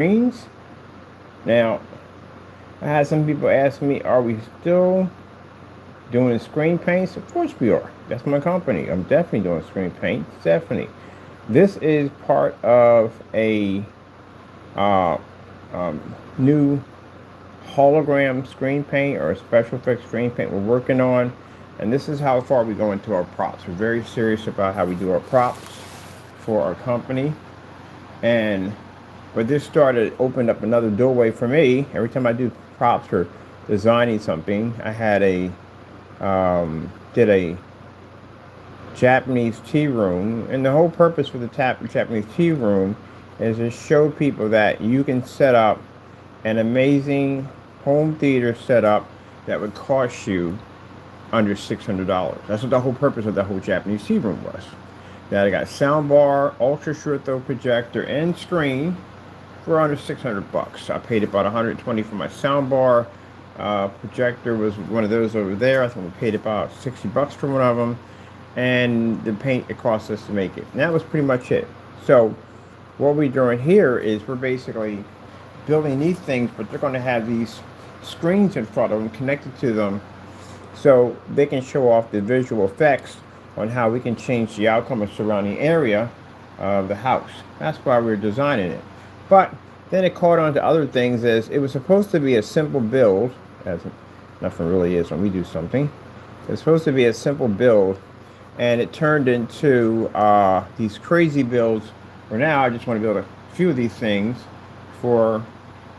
screens. Now, I had some people ask me, are we still doing screen paints? Of course we are. That's my company. I'm definitely doing screen paint. Definitely. This is part of a uh, new hologram screen paint or a special effects screen paint we're working on. And this is how far we go into our props. We're very serious about how we do our props for our company. And but this opened up another doorway for me. Every time I do props or designing something, I had a did a Japanese tea room, and the whole purpose for the Japanese tea room is to show people that you can set up an amazing home theater setup that would cost you under $600. That's what the whole purpose of the whole Japanese tea room was. Now I got sound bar, ultra short throw projector, and screen for under 600 bucks. I paid about 120 for my sound bar. Projector was one of those over there. I think we paid about 60 bucks for one of them. And the paint it cost us to make it. And that was pretty much it. So what we're doing here is we're basically building these things, but they're going to have these screens in front of them connected to them so they can show off the visual effects on how we can change the outcome of surrounding area of the house. That's why we're designing it. But then it caught on to other things as it was supposed to be a simple build, as nothing really is when we do something. It's supposed to be a simple build, and it turned into these crazy builds where now I just want to build a few of these things for,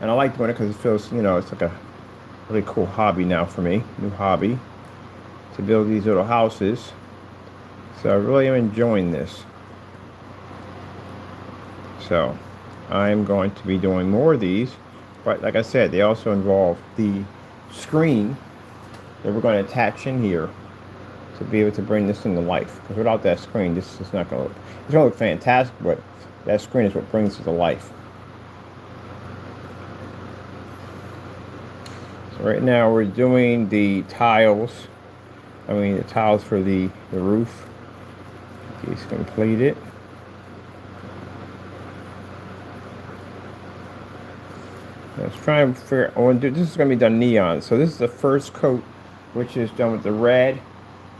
and I like doing it because it feels, it's like a really cool hobby now for me, new hobby, to build these little houses. So I really am enjoying this. So I'm going to be doing more of these, but like I said, they also involve the screen that we're going to attach in here to be able to bring this into life. Because without that screen, this is not going to look, it's going to look fantastic, but that screen is what brings it to life. So right now we're doing the tiles. The tiles for the roof. These completed. Let's try and figure. I want to do. This is going to be done neon. So this is the first coat, which is done with the red,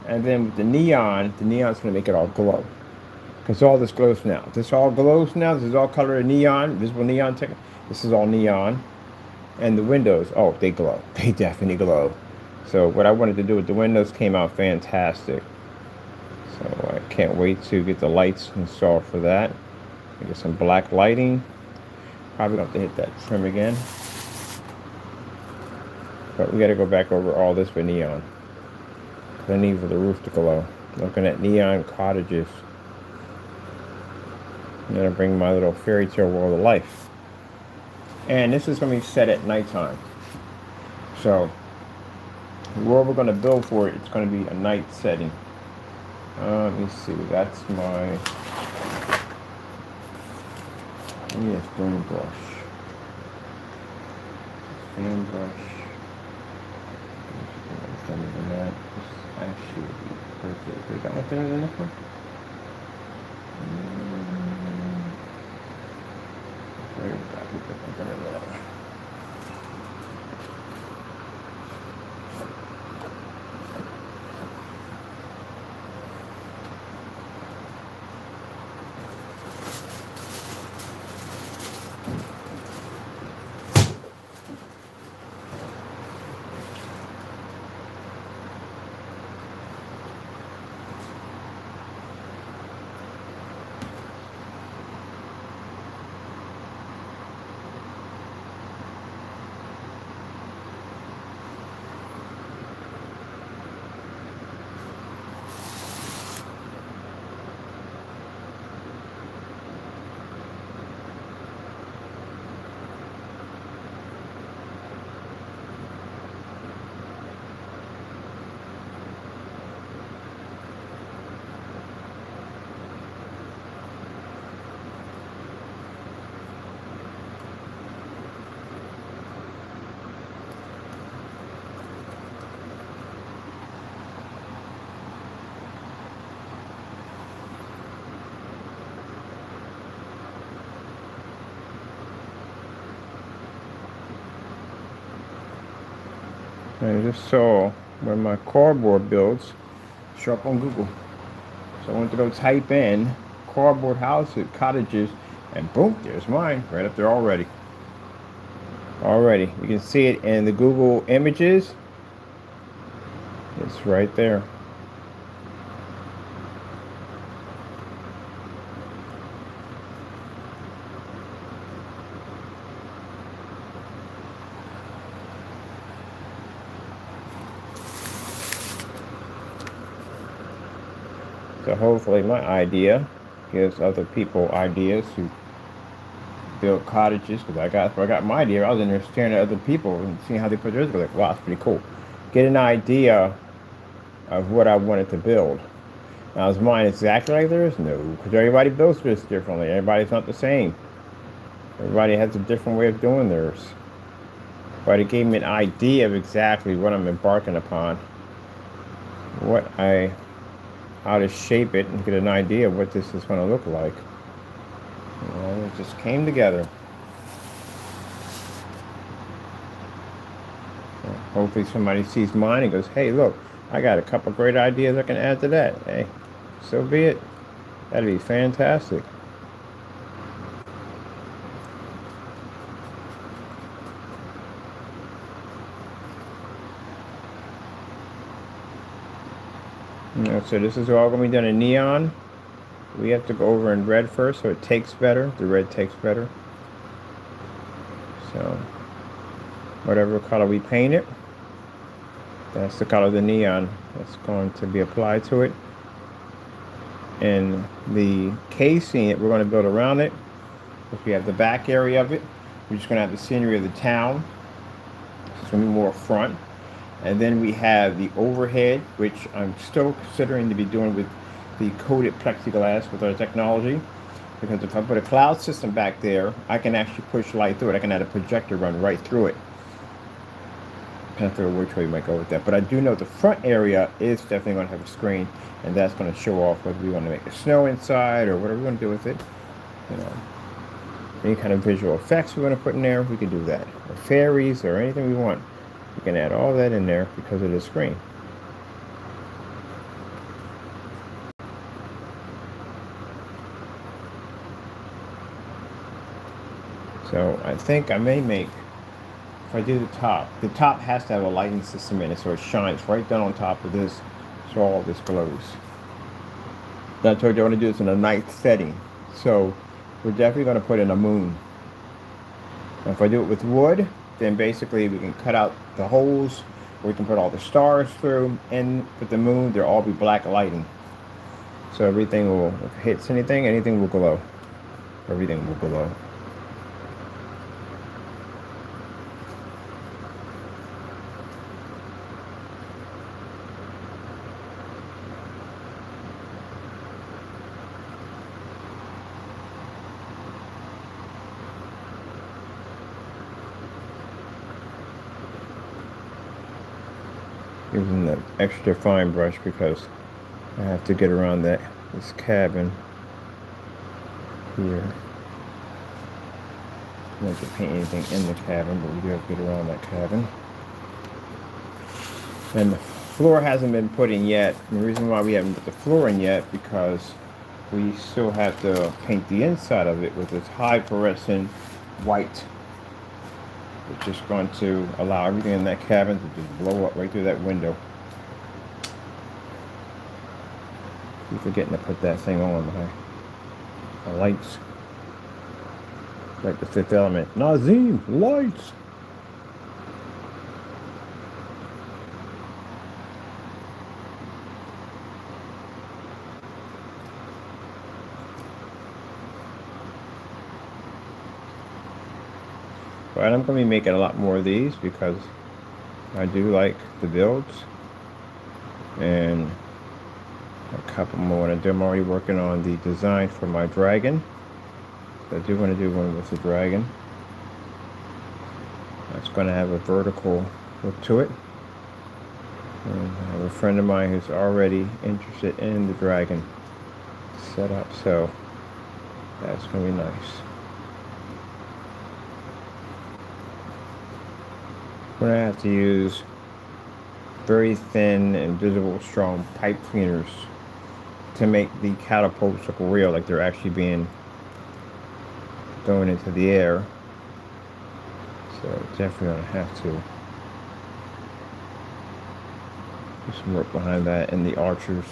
and then with the neon's going to make it all glow. Because all this glows now. This all glows now. This is all colored in neon, visible neon. This is all neon, and the windows. Oh, they glow. They definitely glow. So what I wanted to do with the windows came out fantastic. So I can't wait to get the lights installed for that. Get some black lighting. Probably going to have to hit that trim again. But we got to go back over all this with neon. I need for the roof to glow. Looking at neon cottages. I'm going to bring my little fairy tale world to life. And this is going to be set at nighttime. So where we're going to build for it, it's going to be a night setting. Let me see. That's my... Yes, burn brush. Fan brush. Thinner than that. This actually would be perfect. We got one thinner than this one? There we go. I just saw one of my cardboard builds show up on Google. So I went to go type in cardboard houses, cottages, and boom, there's mine right up there already. Already. You can see it in the Google images. It's right there. So hopefully my idea gives other people ideas who build cottages, because I got my idea. I was in there staring at other people and seeing how they put theirs together. Like, wow, it's pretty cool. Get an idea of what I wanted to build. Now, is mine exactly like theirs? No, because everybody builds this differently. Everybody's not the same. Everybody has a different way of doing theirs. But it gave me an idea of exactly what I'm embarking upon, how to shape it, and get an idea of what this is going to look like. You know, it just came together. Hopefully somebody sees mine and goes, hey, look, I got a couple great ideas I can add to that. Hey, so be it. That'd be fantastic. You know, so this is all going to be done in neon. We have to go over in red first so it takes better. The red takes better. So whatever color we paint it, that's the color of the neon that's going to be applied to it. And the casing that we're going to build around it, if we have the back area of it, we're just going to have the scenery of the town. It's going to be more front. And then we have the overhead, which I'm still considering to be doing with the coated plexiglass with our technology. Because if I put a cloud system back there, I can actually push light through it. I can add a projector run right through it. Can't figure which way we might go with that. But I do know the front area is definitely going to have a screen. And that's going to show off whether we want to make it snow inside or whatever we want to do with it. You know, any kind of visual effects we want to put in there, we can do that. Or fairies or anything we want. We can add all that in there because of the screen. So I think I may make, if I do the top has to have a lighting system in it so it shines right down on top of this so all this glows. I told you I want to do this in a night setting. So we're definitely going to put in a moon. Now if I do it with wood, then basically we can cut out the holes where we can put all the stars through, and with the moon there'll all be black lighting. So everything will, if it hits anything will glow. Everything will glow. Using the extra fine brush because I have to get around this cabin here. I don't have to paint anything in the cabin, but we do have to get around that cabin. And the floor hasn't been put in yet. And the reason why we haven't put the floor in yet because we still have to paint the inside of it with this high fluorescent white, which is going to allow everything in that cabin to just blow up right through that window. Keep forgetting to put that thing on the lights. Like the Fifth Element. Nazim, lights! But I'm going to be making a lot more of these because I do like the builds. And a couple more to do. I'm already working on the design for my dragon. So I do want to do one with the dragon. That's going to have a vertical look to it. And I have a friend of mine who's already interested in the dragon setup, so that's going to be nice. We're going to have to use very thin and visible strong pipe cleaners to make the catapults look real, like they're actually being thrown into the air. So definitely gonna have to do some work behind that and the archers.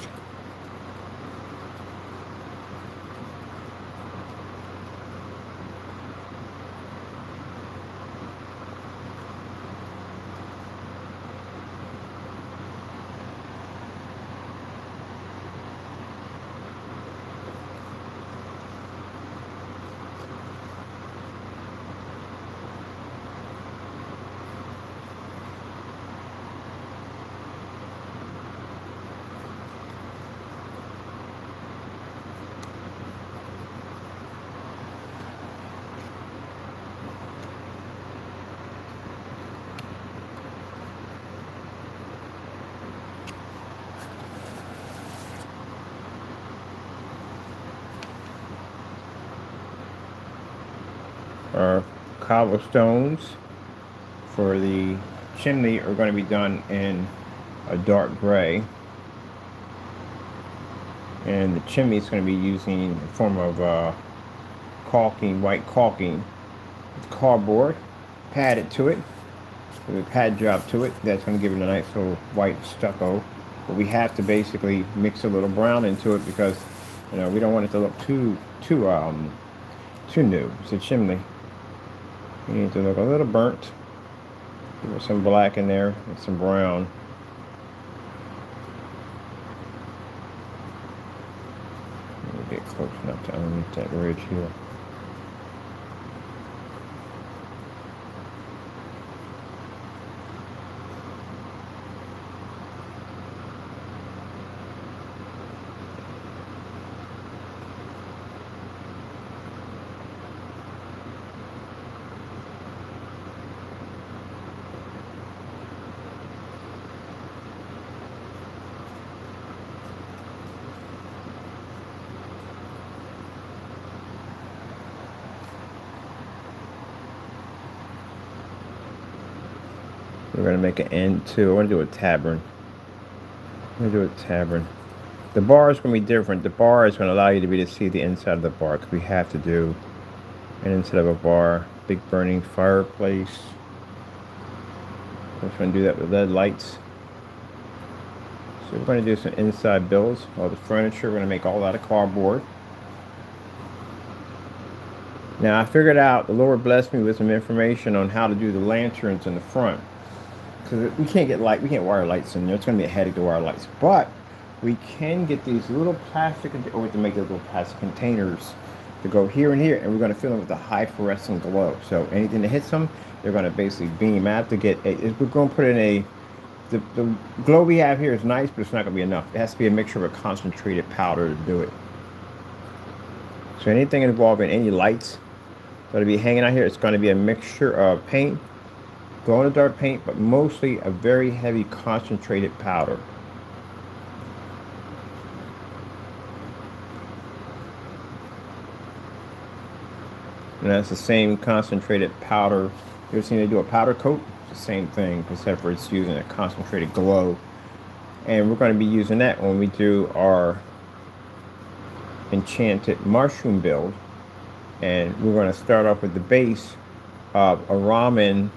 Our cobblestones for the chimney are going to be done in a dark gray, and the chimney is going to be using a form of caulking, white caulking with cardboard padded to it with a pad job to it. That's going to give it a nice little white stucco, but we have to basically mix a little brown into it because we don't want it to look too new. It's a chimney. You need to look a little burnt. Give it some black in there and some brown. We'll get close enough to underneath that ridge here. We're going to make an end to, I want to do a tavern. The bar is going to be different. The bar is going to allow you to be able to see the inside of the bar, because we have to do an inside of a bar. Big burning fireplace. We're going to do that with LED lights. So we're going to do some inside builds. All the furniture, we're going to make all out of cardboard. Now I figured out, the Lord blessed me with some information on how to do the lanterns in the front. Because we can't get light, we can't wire lights in there. It's going to be a headache to wire lights. But we can get these little plastic, or we can make these little plastic containers to go here and here, and we're going to fill them with a high fluorescent glow. So anything that hits them, they're going to basically beam out to get we're going to put in the glow we have here is nice, but it's not going to be enough. It has to be a mixture of a concentrated powder to do it. So anything involving any lights that'll be hanging out here, it's going to be a mixture of paint, glow in the dark paint, but mostly a very heavy concentrated powder. And that's the same concentrated powder. You ever seen they do a powder coat? It's the same thing, except for it's using a concentrated glow. And we're going to be using that when we do our enchanted mushroom build. And we're going to start off with the base of a ramen,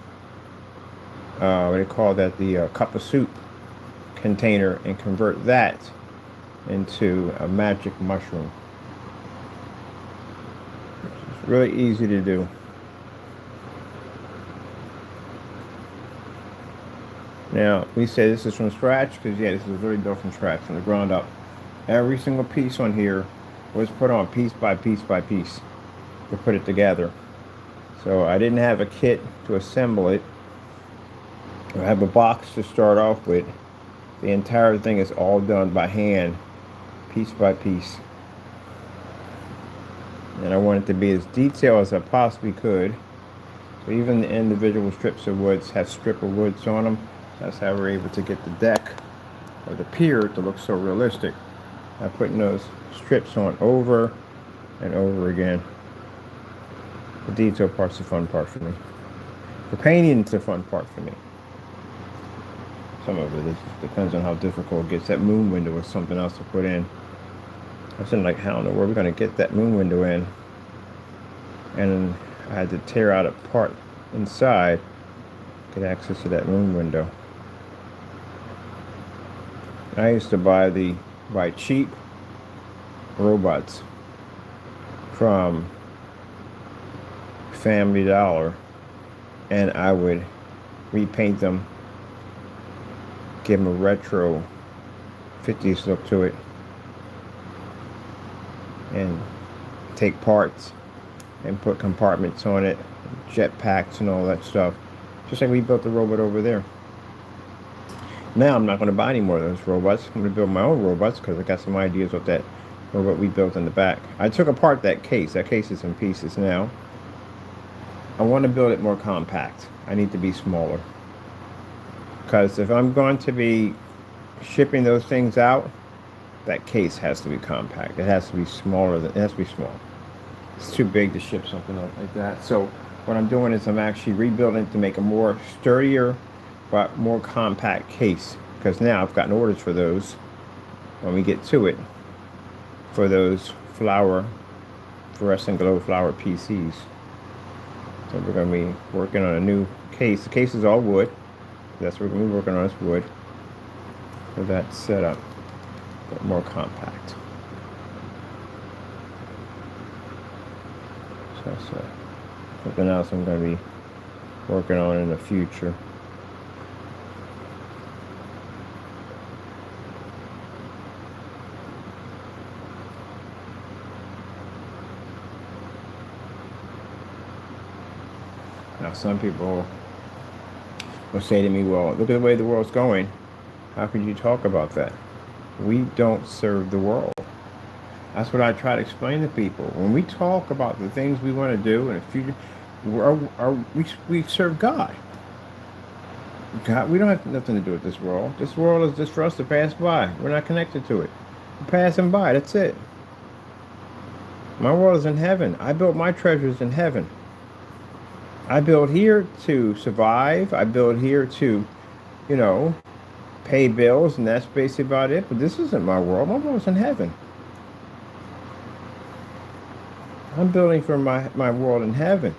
what do you call that, the cup of soup container, and convert that into a magic mushroom. It's really easy to do. Now, we say this is from scratch because, yeah, this is really built from scratch, from the ground up. Every single piece on here was put on piece by piece by piece to put it together. So I didn't have a kit to assemble it. I have a box to start off with. The entire thing is all done by hand, piece by piece. And I want it to be as detailed as I possibly could. So even the individual strips of woods have strip of woods on them. That's how we're able to get the deck or the pier to look so realistic. I'm putting those strips on over and over again. The detail part's the fun part for me. The painting's the fun part for me. Some of it depends on how difficult it gets. That moon window is something else to put in. I was like, how in the world are we going to get that moon window in? And I had to tear out a part inside to get access to that moon window. I used to buy cheap robots from Family Dollar, and I would repaint them, give them a retro 50s look to it, and take parts and put compartments on it, jet packs and all that stuff, just like we built the robot over there. Now I'm not going to buy any more of those robots. I'm going to build my own robots because I got some ideas with that robot we built in the back. I took apart that case. That case is in pieces now. I want to build it more compact. I need to be smaller. Because if I'm going to be shipping those things out, that case has to be compact. It has to be smaller. It has to be small. It's too big to ship something like that. So what I'm doing is I'm actually rebuilding to make a more sturdier but more compact case. Because now I've gotten orders for those when we get to it, for those fluorescent glow flower PCs. So we're going to be working on a new case. The case is all wood. That's what we're going to be working on, is wood. For that setup, but more compact. So that's something else I'm going to be working on in the future. Now, some people will say to me, well, look at the way the world's going. How could you talk about that? We don't serve the world. That's what I try to explain to people. When we talk about the things we want to do in the future, we serve God. God, we don't have nothing to do with this world. This world is just for us to pass by. We're not connected to it. We're passing by. That's it. My world is in heaven. I built my treasures in heaven. I build here to survive. I build here to, pay bills, and that's basically about it. But this isn't my world. My world's in heaven. I'm building for my world in heaven.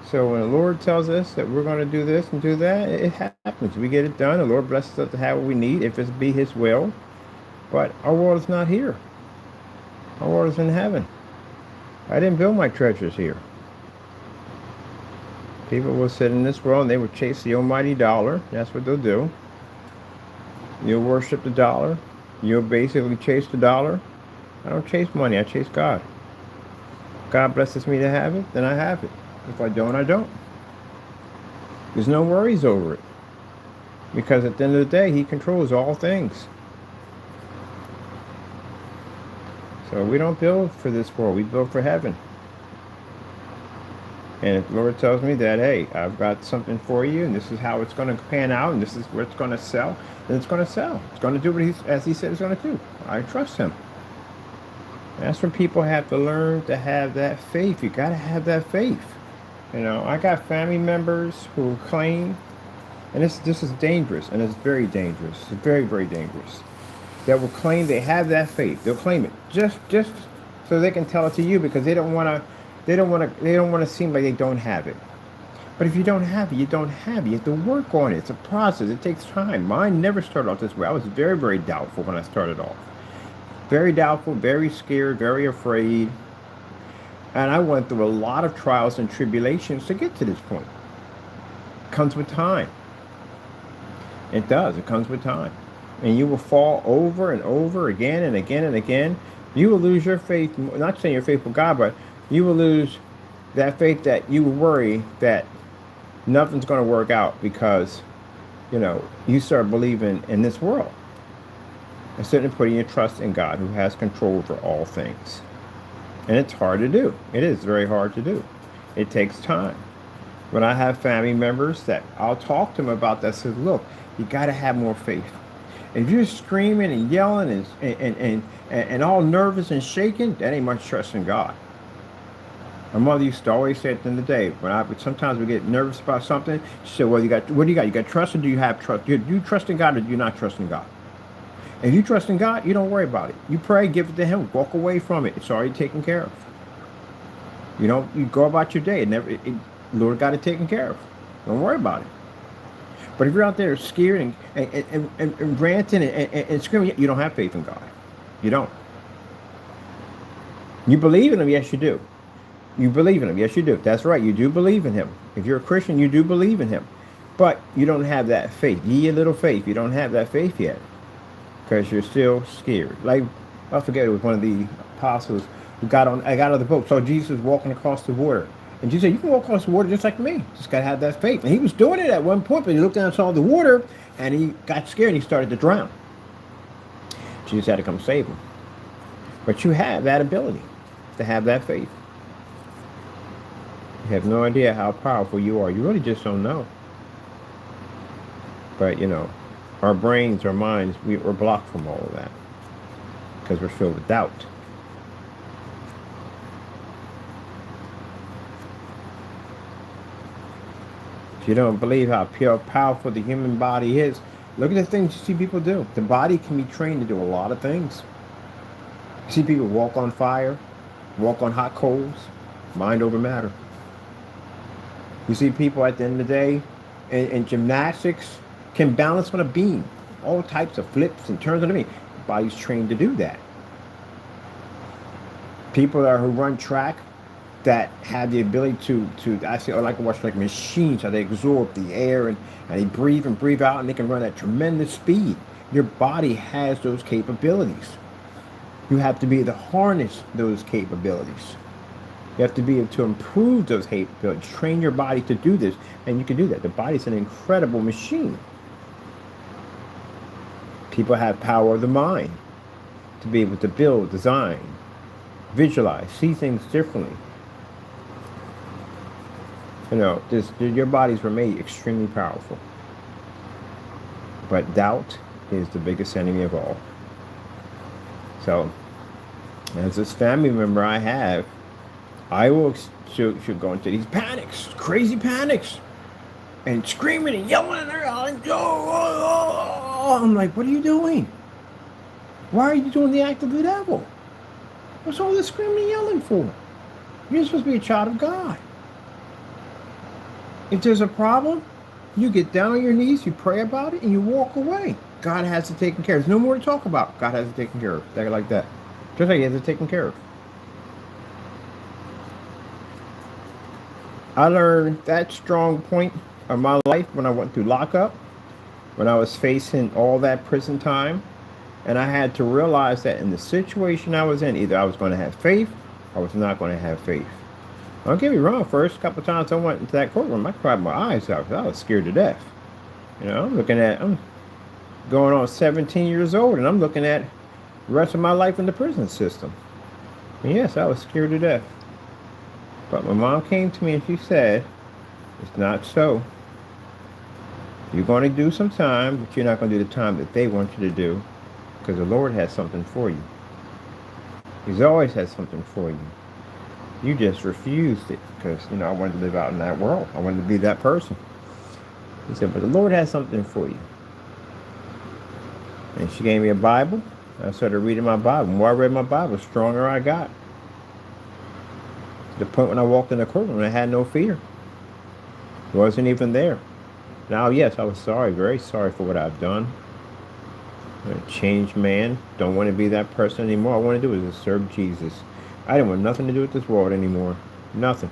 So when the Lord tells us that we're going to do this and do that, it happens. We get it done. The Lord blesses us to have what we need, if it be His will. But our world is not here. Our world is in heaven. I didn't build my treasures here. People will sit in this world and they will chase the almighty dollar. That's what they'll do. You'll worship the dollar. You'll basically chase the dollar. I don't chase money. I chase God. If God blesses me to have it, then I have it. If I don't, I don't. There's no worries over it. Because at the end of the day, He controls all things. So we don't build for this world. We build for heaven. And if the Lord tells me that, hey, I've got something for you, and this is how it's going to pan out, and this is where it's going to sell, then it's going to sell. It's going to do what as He said it's going to do. I trust Him. And that's when people have to learn to have that faith. You got to have that faith. I got family members who claim, and this is dangerous, and it's very dangerous. It's very, very dangerous. That will claim they have that faith. They'll claim it just so they can tell it to you, because they don't want to. They don't want to seem like they don't have it. But if you don't have it, you don't have it. You have to work on it. It's a process. It takes time. Mine never started off this way. I was very, very doubtful when I started off. Very doubtful, very scared, very afraid. And I went through a lot of trials and tribulations to get to this point. It comes with time. It does. It comes with time. And you will fall over and over again and again and again. You will lose your faith, not saying your faith with God, but you will lose that faith that you worry that nothing's going to work out because, you start believing in this world. Instead of putting your trust in God, who has control over all things. And it's hard to do. It is very hard to do. It takes time. When I have family members that I'll talk to them about that, says, look, you got to have more faith. If you're screaming and yelling and all nervous and shaking, that ain't much trust in God. My mother used to always say at the end of the day, sometimes we get nervous about something, she said, well, what do you got? You got trust or do you have trust? Do you trust in God or do you not trust in God? If you trust in God, you don't worry about it. You pray, give it to Him, walk away from it. It's already taken care of. You go about your day. Lord got it taken care of. Don't worry about it. But if you're out there scared and ranting and screaming, you don't have faith in God. You don't. You believe in Him, yes, you do. You believe in Him, yes, you do. That's right, you do believe in Him. If you're a Christian, you do believe in Him. But you don't have that faith. Ye a little faith. You don't have that faith yet because you're still scared. Like, I forget, it was one of the apostles who got on the boat, saw Jesus walking across the water. And Jesus said, you can walk across the water just like me. Just got to have that faith. And he was doing it at one point, but he looked down and saw the water, and he got scared, and he started to drown. Jesus had to come save him. But you have that ability to have that faith. You have no idea how powerful you are. You really just don't know. But, our brains, our minds, we're blocked from all of that because we're filled with doubt. If you don't believe how pure, powerful the human body is, look at the things you see people do. The body can be trained to do a lot of things. You see people walk on fire, walk on hot coals, mind over matter. You see people at the end of the day in gymnastics can balance on a beam. All types of flips and turns on a beam. The body's trained to do that. People who run track that have the ability to I like to watch like machines, how they absorb the air and they breathe and breathe out, and they can run at tremendous speed. Your body has those capabilities. You have to be able to harness those capabilities. You have to be able to improve those capabilities, train your body to do this, and you can do that. The body's an incredible machine. People have power of the mind to be able to build, design, visualize, see things differently. Your bodies were made extremely powerful. But doubt is the biggest enemy of all. So, as this family member I have, I will should go into these panics, crazy panics, and screaming and yelling at her. I'm like, what are you doing? Why are you doing the act of the devil? What's all this screaming and yelling for? You're supposed to be a child of God. If there's a problem, you get down on your knees, you pray about it, and you walk away. God has it taken care of. There's no more to talk about. God has it taken care of. Like that. Just like He has it taken care of. I learned that strong point of my life when I went through lockup, when I was facing all that prison time, and I had to realize that in the situation I was in, either I was going to have faith or I was not going to have faith. Don't get me wrong, first couple of times I went into that courtroom, I cried my eyes out because I was scared to death. I'm going on 17 years old, and I'm looking at the rest of my life in the prison system. And yes, I was scared to death. But my mom came to me and she said, it's not so. You're going to do some time, but you're not going to do the time that they want you to do, because the Lord has something for you. He's always had something for you. You just refused it because, I wanted to live out in that world. I wanted to be that person. He said, but the Lord has something for you. And she gave me a Bible. I started reading my Bible. The more I read my Bible, the stronger I got. To the point when I walked in the courtroom, I had no fear. It wasn't even there. Now, yes, I was sorry, very sorry for what I've done. I'm a changed man. Don't want to be that person anymore. All I want to do is to serve Jesus. I didn't want nothing to do with this world anymore. Nothing.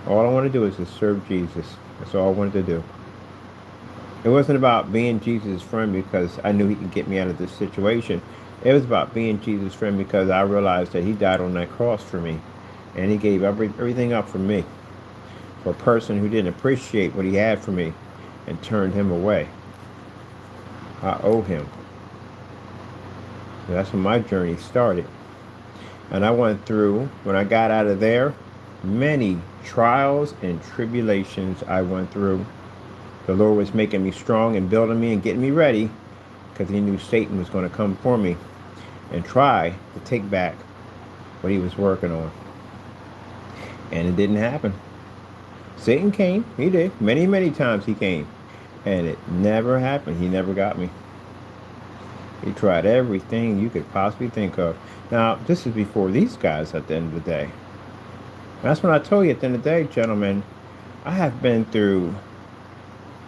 All I want to do is to serve Jesus. That's all I wanted to do. It wasn't about being Jesus' friend because I knew He could get me out of this situation. It was about being Jesus' friend because I realized that He died on that cross for me. And He gave everything up for me. For a person who didn't appreciate what He had for me and turned Him away. I owe Him. So that's when my journey started. And I went through, when I got out of there, many trials and tribulations I went through. The Lord was making me strong and building me and getting me ready because He knew Satan was going to come for me and try to take back what he was working on. And it didn't happen. Satan came. He did. Many, many times he came. And it never happened. He never got me. He tried everything you could possibly think of. Now, this is before these guys at the end of the day. That's when I told you at the end of the day, gentlemen, I have been through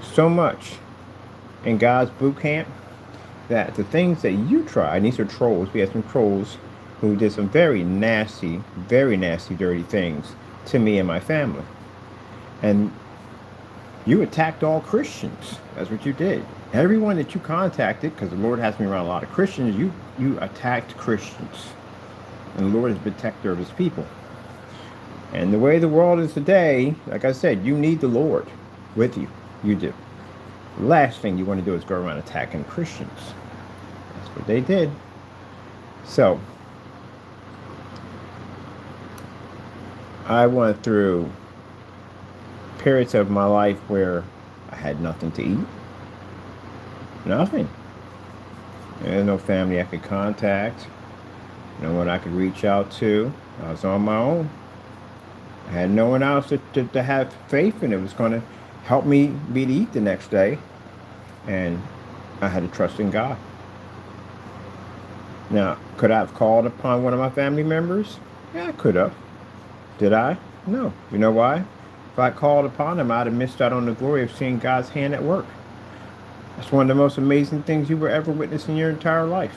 so much in God's boot camp that the things that you tried, and these are trolls, we had some trolls who did some very nasty, dirty things to me and my family. And you attacked all Christians. That's what you did. Everyone that you contacted, because the Lord has me around a lot of Christians, you attacked Christians. And the Lord is a protector of his people. And the way the world is today, like I said, you need the Lord with you. You do. The last thing you want to do is go around attacking Christians. That's what they did. So, I went through periods of my life where I had nothing to eat. Nothing. There's no family I could contact. No one I could reach out to. I was on my own. I had no one else to have faith in. It was going to help me be to eat the next day. And I had to trust in God. Now, could I have called upon one of my family members? Yeah, I could have. Did I? No. You know why? If I called upon them, I'd have missed out on the glory of seeing God's hand at work. That's one of the most amazing things you will ever witness in your entire life.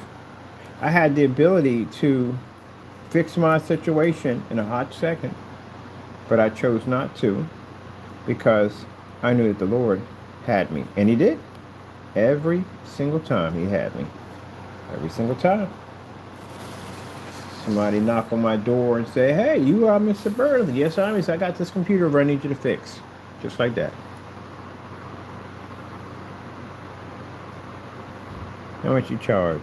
I had the ability to fix my situation in a hot second, but I chose not to because I knew that the Lord had me. And he did. Every single time he had me. Every single time. Somebody knock on my door and say, hey, you are Mr. Burley. Yes, I am. I got this computer over I need you to fix. Just like that. How much you charge?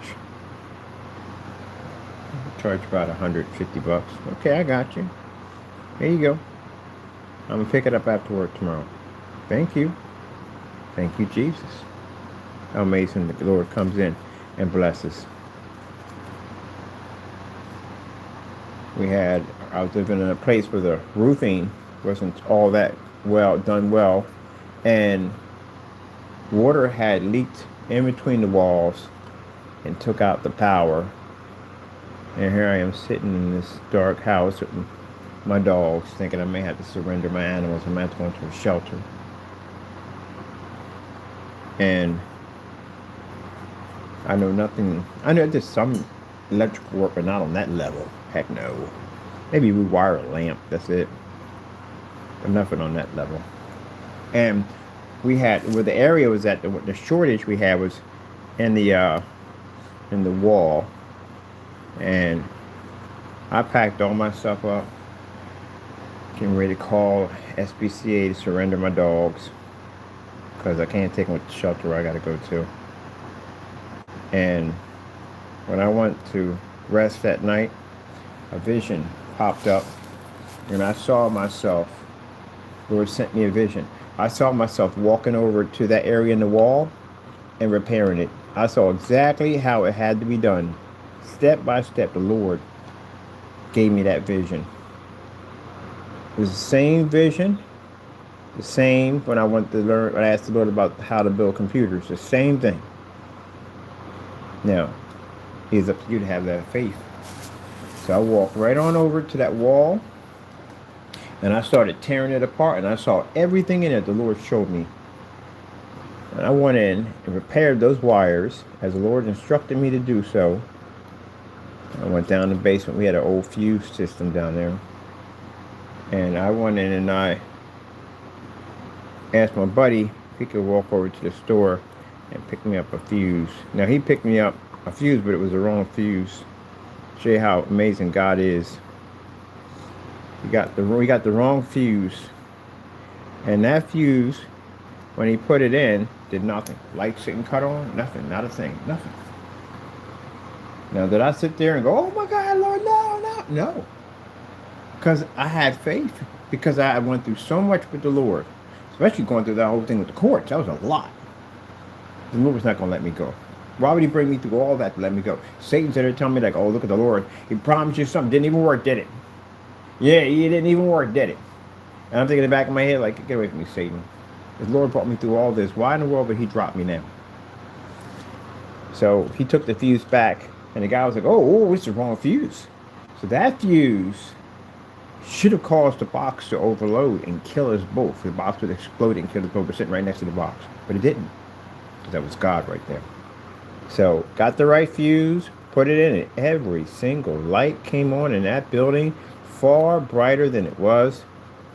I charge about $150. Okay, I got you. There you go. I'm going to pick it up after work tomorrow. Thank you. Thank you, Jesus. How amazing that the Lord comes in and blesses. I was living in a place where the roofing wasn't all that done, and water had leaked in between the walls and took out the power. And here I am sitting in this dark house with my dogs, thinking I may have to surrender my animals. I might have to go into a shelter. And I know nothing. I know there's some electrical work, but not on that level. Heck no. Maybe we wire a lamp. That's it. But nothing on that level. And we had where the area was at. The shortage we had was in the wall. And I packed all my stuff up, getting ready to call SPCA to surrender my dogs because I can't take them to the shelter I got to go to. And when I went to rest that night, a vision popped up, and I saw myself. The Lord sent me a vision. I saw myself walking over to that area in the wall and repairing it. I saw exactly how it had to be done. Step by step, the Lord gave me that vision. It was the same vision, the same when I went to learn, when I asked the Lord about how to build computers, the same thing. Now, it's up to you to have that faith. So I walked right on over to that wall, and I started tearing it apart, and I saw everything in it the Lord showed me. And I went in and repaired those wires as the Lord instructed me to do so. I went down the basement. We had an old fuse system down there. And I went in and I asked my buddy if he could walk over to the store and pick me up a fuse. Now, he picked me up a fuse, but it was the wrong fuse. Show you how amazing God is. We got the wrong fuse. And that fuse, when he put it in, did nothing. Lights didn't cut on, nothing, not a thing, nothing. Now, did I sit there and go, oh my God, Lord, no. Because I had faith. Because I went through so much with the Lord. Especially going through that whole thing with the courts. That was a lot. The Lord was not going to let me go. Why would he bring me through all that to let me go? Satan's there telling me like, oh, look at the Lord. He promised you something. Didn't even work, did it? Yeah, it didn't even work, did it? And I'm thinking in the back of my head, like, get away from me, Satan. The Lord brought me through all this. Why in the world would he drop me now? So he took the fuse back, and the guy was like, oh, it's the wrong fuse. So that fuse should have caused the box to overload and kill us both. The box would explode and kill us both. We're sitting right next to the box. But it didn't. That was God right there. So got the right fuse, put it in, and every single light came on in that building far brighter than it was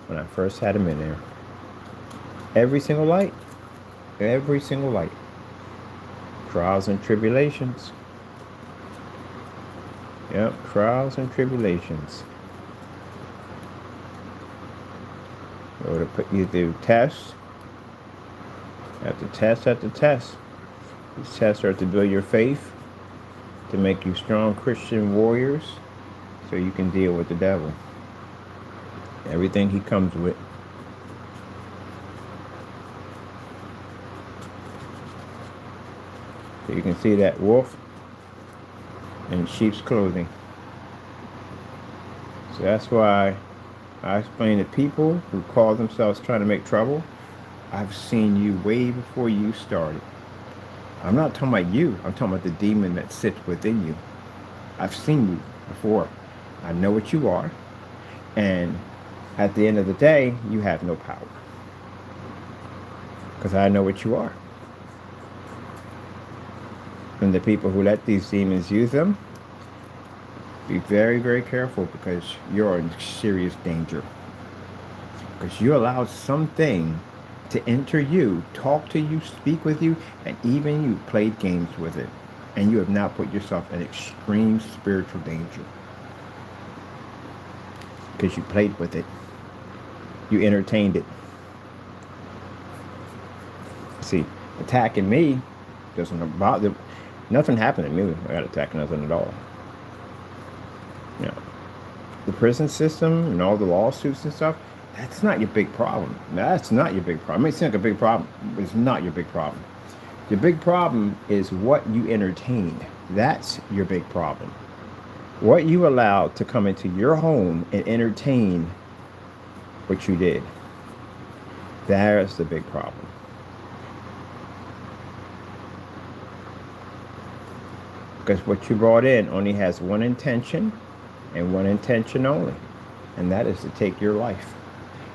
when I first had them in there. Every single light. Every single light. Trials and tribulations. Yep, trials and tribulations. Or to put you through tests after test after test. These tests are to build your faith, to make you strong Christian warriors, so you can deal with the devil. Everything he comes with. So you can see that wolf in sheep's clothing. So that's why I explain to people who call themselves trying to make trouble, I've seen you way before you started. I'm not talking about you. I'm talking about the demon that sits within you. I've seen you before. I know what you are. And at the end of the day, you have no power. Because I know what you are. And the people who let these demons use them, be very, very careful, because you're in serious danger. Because you allowed something to enter you, talk to you, speak with you, and even you played games with it. And you have now put yourself in extreme spiritual danger. Because you played with it. You entertained it. See, attacking me doesn't bother. Nothing happened to me. I got attacked, nothing at all. You know, the prison system and all the lawsuits and stuff, that's not your big problem. That's not your big problem. It may seem like a big problem, but it's not your big problem. Your big problem is what you entertained. That's your big problem. What you allowed to come into your home and entertain what you did. There's the big problem. Because what you brought in only has one intention, and one intention only. And that is to take your life.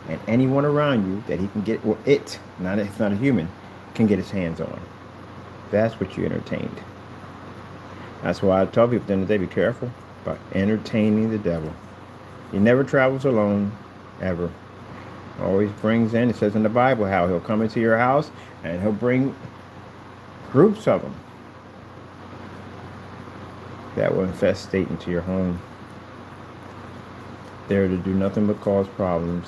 And anyone around you that he can get, well, it's not a human, can get his hands on. That's what you entertained. That's why I tell people at the end of the day, be careful about entertaining the devil. He never travels alone, ever. Always brings in, it says in the Bible, how he'll come into your house and he'll bring groups of them that will infestate into your home. There to do nothing but cause problems.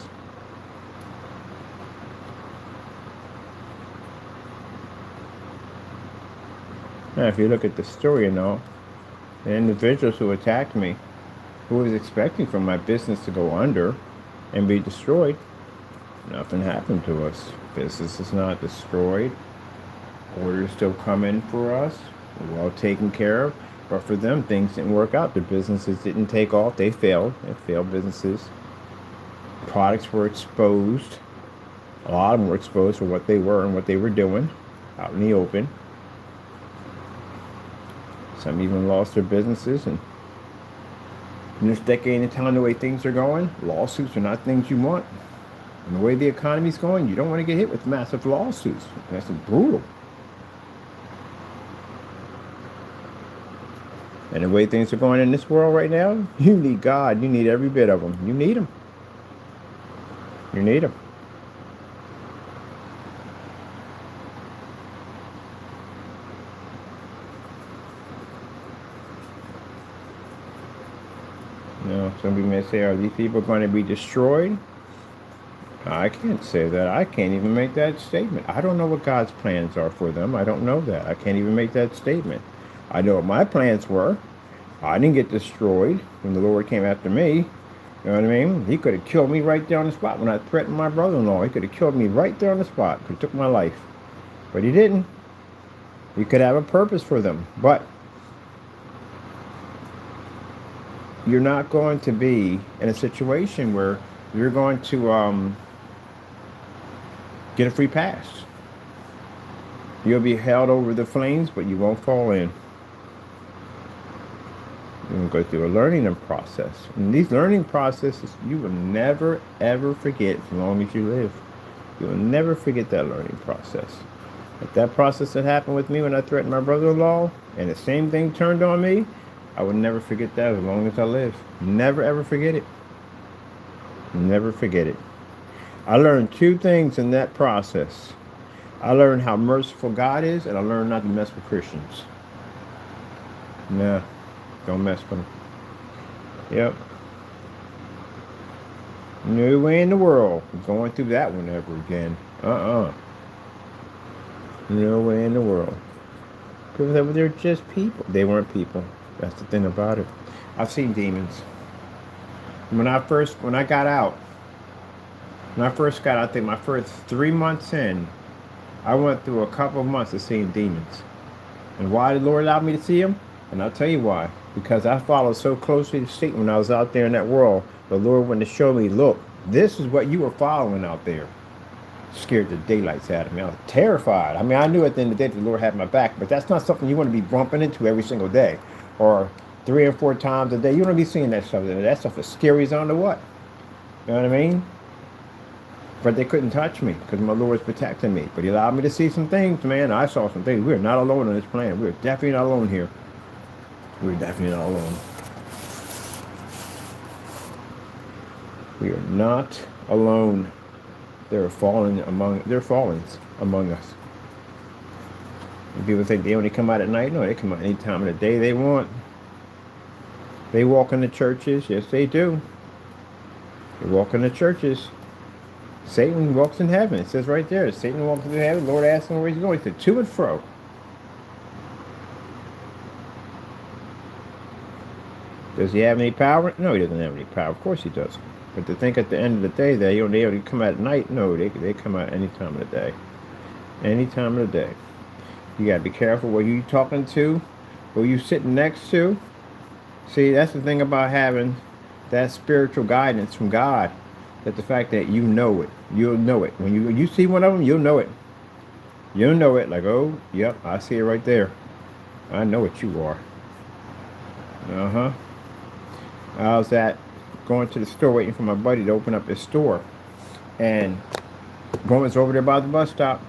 Now, if you look at the story and all, the individuals who attacked me, who was expecting for my business to go under and be destroyed, nothing happened to us. Business is not destroyed. Orders still come in for us. We're well taken care of. But for them, things didn't work out. Their businesses didn't take off. They failed. They failed businesses. Products were exposed. A lot of them were exposed for what they were and what they were doing out in the open. Some even lost their businesses. And in this decade and time, the way things are going, lawsuits are not things you want. And the way the economy's going, you don't want to get hit with massive lawsuits. That's brutal. And the way things are going in this world right now, you need God. You need every bit of them. You need them. You need them. You know, some people may say, are these people going to be destroyed? I can't say that. I can't even make that statement. I don't know what God's plans are for them. I don't know that. I can't even make that statement. I know what my plans were. I didn't get destroyed when the Lord came after me. You know what I mean? He could have killed me right there on the spot when I threatened my brother-in-law. He could have killed me right there on the spot. Could have took my life. But he didn't. He could have a purpose for them. But you're not going to be in a situation where you're going to get a free pass. You'll be held over the flames, but you won't fall in. You're going to go through a learning process. And these learning processes, you will never, ever forget as long as you live. You will never forget that learning process. If that process that happened with me when I threatened my brother-in-law, and the same thing turned on me, I would never forget that as long as I live. Never, ever forget it. Never forget it. I learned two things in that process. I learned how merciful God is, and I learned not to mess with Christians. Nah, don't mess with them. Yep. No way in the world going through that one ever again. No way in the world. Because they're just people. They weren't people. That's the thing about it. I've seen demons. When I got out, I think my first 3 months in, I went through a couple of months of seeing demons. And why the Lord allowed me to see them? And I'll tell you why. Because I followed so closely to Satan when I was out there in that world. The Lord wanted to show me, look, this is what you were following out there. Scared the daylights out of me. I was terrified. I mean, I knew at the end of the day the Lord had my back, but that's not something you want to be bumping into every single day or 3 or 4 times a day. You don't want to be seeing that stuff. That stuff is scary as I don't know what. You know what I mean? But they couldn't touch me because my Lord was protecting me. But he allowed me to see some things, man. I saw some things. We're not alone on this planet. We're definitely not alone here. We're definitely not alone. We are not alone. They're fallens among us. And people think they only come out at night. No, they come out any time of the day they want. They walk in the churches. Yes, they do. They walk in the churches. Satan walks in heaven. It says right there. Satan walks in heaven. The Lord asked him where he's going. He said, to and fro. Does he have any power? No, he doesn't have any power. Of course he does. But to think at the end of the day that they only come out at night, no, they come out any time of the day. Any time of the day. You got to be careful what you talking to, who you sitting next to. See, that's the thing about having that spiritual guidance from God. That the fact that you know it. You'll know it. When you see one of them, you'll know it. You'll know it like, oh, yep, I see it right there. I know what you are. I was going to the store waiting for my buddy to open up his store. And woman's over there by the bus stop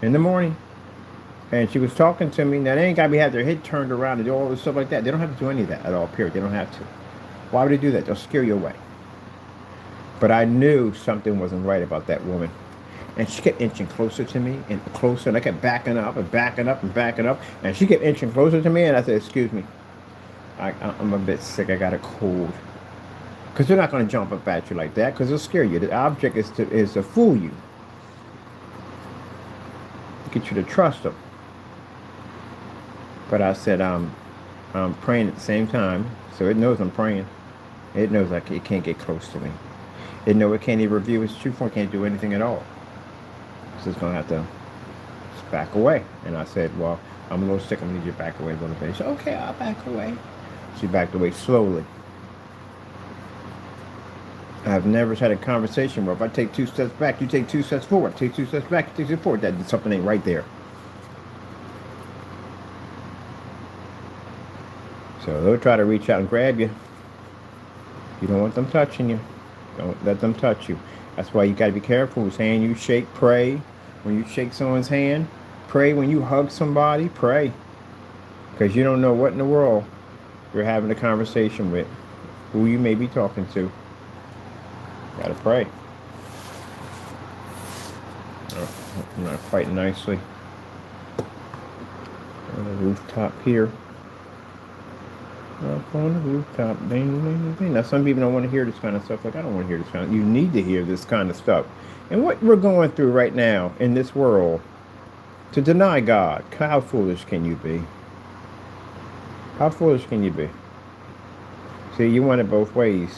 in the morning. And she was talking to me. Now, they ain't got to have their head turned around and do all this stuff like that. They don't have to do any of that at all, period. They don't have to. Why would they do that? They'll scare you away. But I knew something wasn't right about that woman. And she kept inching closer to me and closer. And I kept backing up and backing up and backing up. And she kept inching closer to me. And I said, excuse me. I'm a bit sick. I got a cold. Because they're not going to jump up at you like that. Because they'll scare you. The object is to fool you. To get you to trust them. But I said, I'm praying at the same time. So it knows I'm praying. It knows it can't get close to me. It knows it can't even review its truth or can't do anything at all. So it's going to have to just back away. And I said, well, I'm a little sick. I'm going to need you to back away a little bit. She said, okay, I'll back away. She backed away slowly. I've never had a conversation where if I take 2 steps back, you take 2 steps forward. Take 2 steps back, you take 2 steps forward. That something ain't right there. So they'll try to reach out and grab you. You don't want them touching you. Don't let them touch you. That's why you got to be careful whose hand you shake. Pray when you shake someone's hand. Pray when you hug somebody. Pray. Because you don't know what in the world you're having a conversation with. Who you may be talking to. Got to pray. Oh, I'm not quite nicely. On the rooftop here. Up on the rooftop. Ding, ding, ding. Now, some people don't want to hear this kind of stuff. Like, I don't want to hear this kind of... You need to hear this kind of stuff. And what we're going through right now in this world, to deny God, how foolish can you be? How foolish can you be? See, you want it both ways.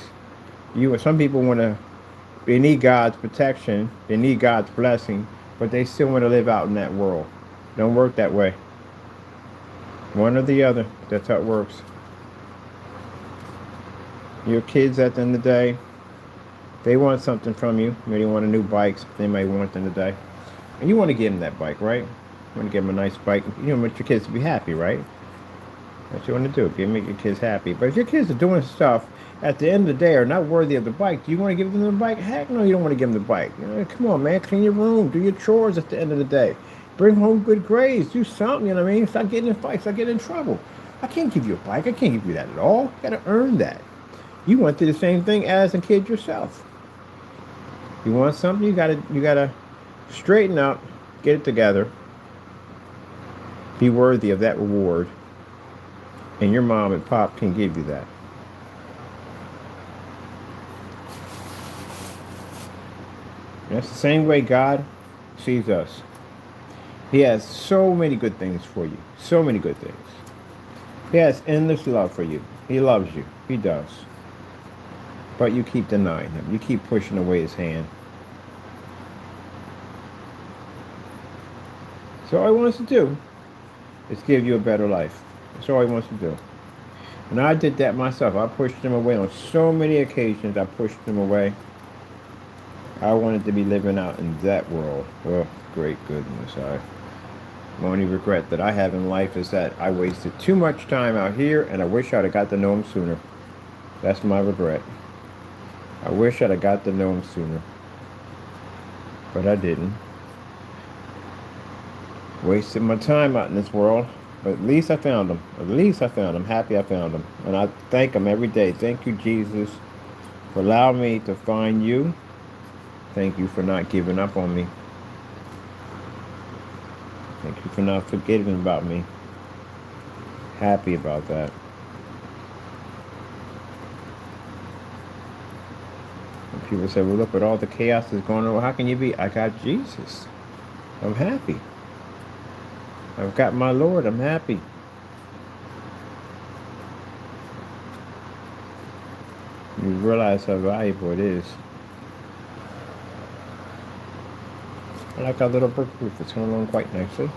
Some people want to... They need God's protection. They need God's blessing. But they still want to live out in that world. Don't work that way. One or the other. That's how it works. Your kids at the end of the day, they want something from you. Maybe they want a new bike. They might want it in the day. And you want to give them that bike, right? You want to give them a nice bike. You want your kids to be happy, right? That's what you want to do. You make your kids happy. But if your kids are doing stuff at the end of the day are not worthy of the bike, do you want to give them the bike? Heck no, you don't want to give them the bike. You know, come on, man. Clean your room. Do your chores at the end of the day. Bring home good grades. Do something, you know what I mean? Stop getting in fights. Stop getting in trouble. I can't give you a bike. I can't give you that at all. You got to earn that. You want to do the same thing as a kid yourself. You want something, you gotta straighten up, get it together, be worthy of that reward, and your mom and pop can give you that. And that's the same way God sees us. He has so many good things for you, so many good things. He has endless love for you. He loves you. He does. But you keep denying him. You keep pushing away his hand. So all he wants to do is give you a better life. That's all he wants to do. And I did that myself. I pushed him away on so many occasions. I pushed him away. I wanted to be living out in that world. Oh, great goodness. My only regret that I have in life is that I wasted too much time out here, and I wish I'd have got to know him sooner. That's my regret. I wish I'd have got to know him sooner. But I didn't. Wasted my time out in this world. But at least I found him. At least I found him. Happy I found him. And I thank him every day. Thank you, Jesus, for allowing me to find you. Thank you for not giving up on me. Thank you for not forgetting about me. Happy about that. And people say, well, look at all the chaos that's going on. Well, how can you be? I got Jesus. I'm happy. I've got my Lord. I'm happy. You realize how valuable it is. I like our little brick roof. It's coming along quite nicely.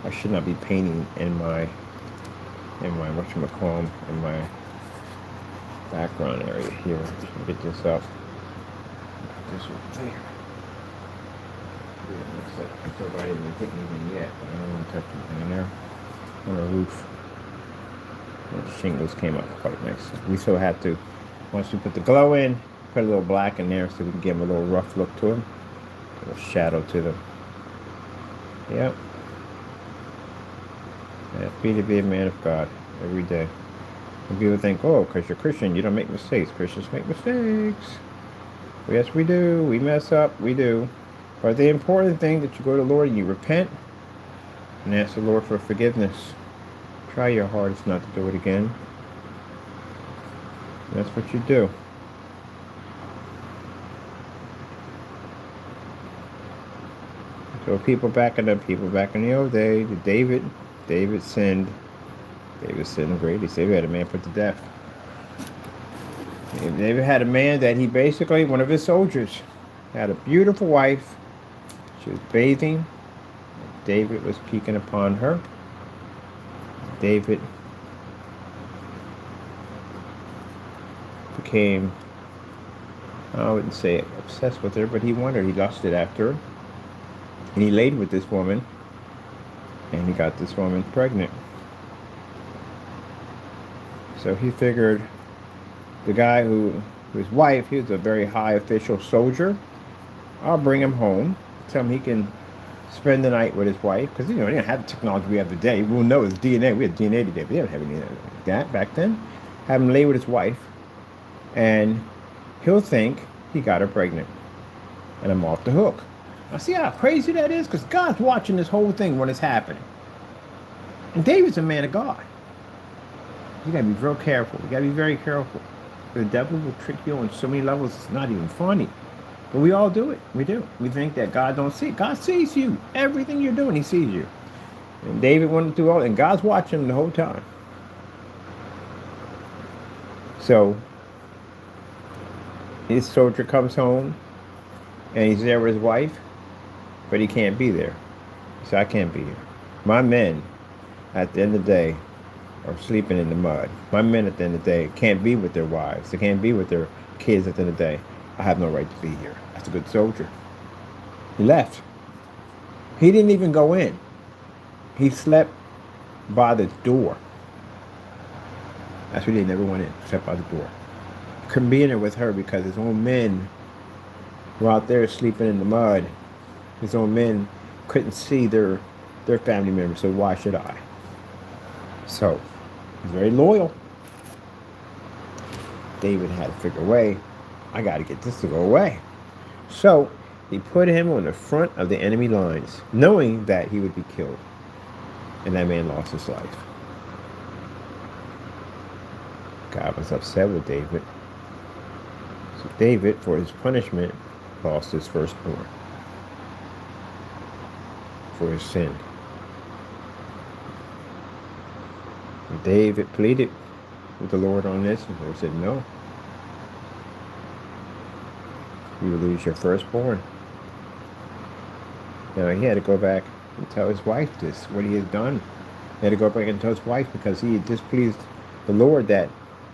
I should not be painting in my whatchamacallit, in my background area here. Let me get this up. This right there. So I didn't even take anything yet, but I don't want to touch anything in there. On the roof. The shingles came up quite nice. We still have to, once we put the glow in, put a little black in there so we can give them a little rough look to them. A little shadow to them. Yep. Happy to be a man of God every day. And people think, oh, because you're Christian, you don't make mistakes. Christians make mistakes. Well, yes, we do. We mess up. We do. But the important thing that you go to the Lord and you repent and ask the Lord for forgiveness. Try your hardest not to do it again. That's what you do. So people back in the old day, David sinned. David sinned greatly. David had a man put to death. David had a man that he basically, one of his soldiers, had a beautiful wife. She was bathing. David was peeking upon her. David became, I wouldn't say obsessed with her, but he wanted her. He lusted after her. And he laid with this woman. And he got this woman pregnant. So he figured the guy his wife, he was a very high official soldier. I'll bring him home. Tell him he can spend the night with his wife. Because, they didn't have the technology we have today. We'll know it's DNA. We had DNA today. But they didn't have anything like that back then. Have him lay with his wife. And he'll think he got her pregnant. And I'm off the hook. Now see how crazy that is? Because God's watching this whole thing when it's happening. And David's a man of God. You got to be real careful. You got to be very careful. The devil will trick you on so many levels, it's not even funny. But we all do it. We do. We think that God don't see it. God sees you. Everything you're doing, he sees you. And David wanted to do all, and God's watching him the whole time. So, his soldier comes home, and he's there with his wife, but he can't be there. He said, I can't be here. My men, at the end of the day, are sleeping in the mud. My men at the end of the day can't be with their wives. They can't be with their kids at the end of the day. I have no right to be here. That's a good soldier. He left. He didn't even go in. He slept by the door. That's why he never went in. Slept by the door. Couldn't be in there with her because his own men were out there sleeping in the mud. His own men couldn't see their family members, so why should I? So, he's very loyal. David had to figure a way, I got to get this to go away. So, he put him on the front of the enemy lines, knowing that he would be killed. And that man lost his life. God was upset with David. So David, for his punishment, lost his firstborn for his sin. And David pleaded with the Lord on this, and the Lord said, no. You will lose your firstborn. Now, he had to go back and tell his wife this, what he had done. He had to go back and tell his wife because he had displeased the Lord that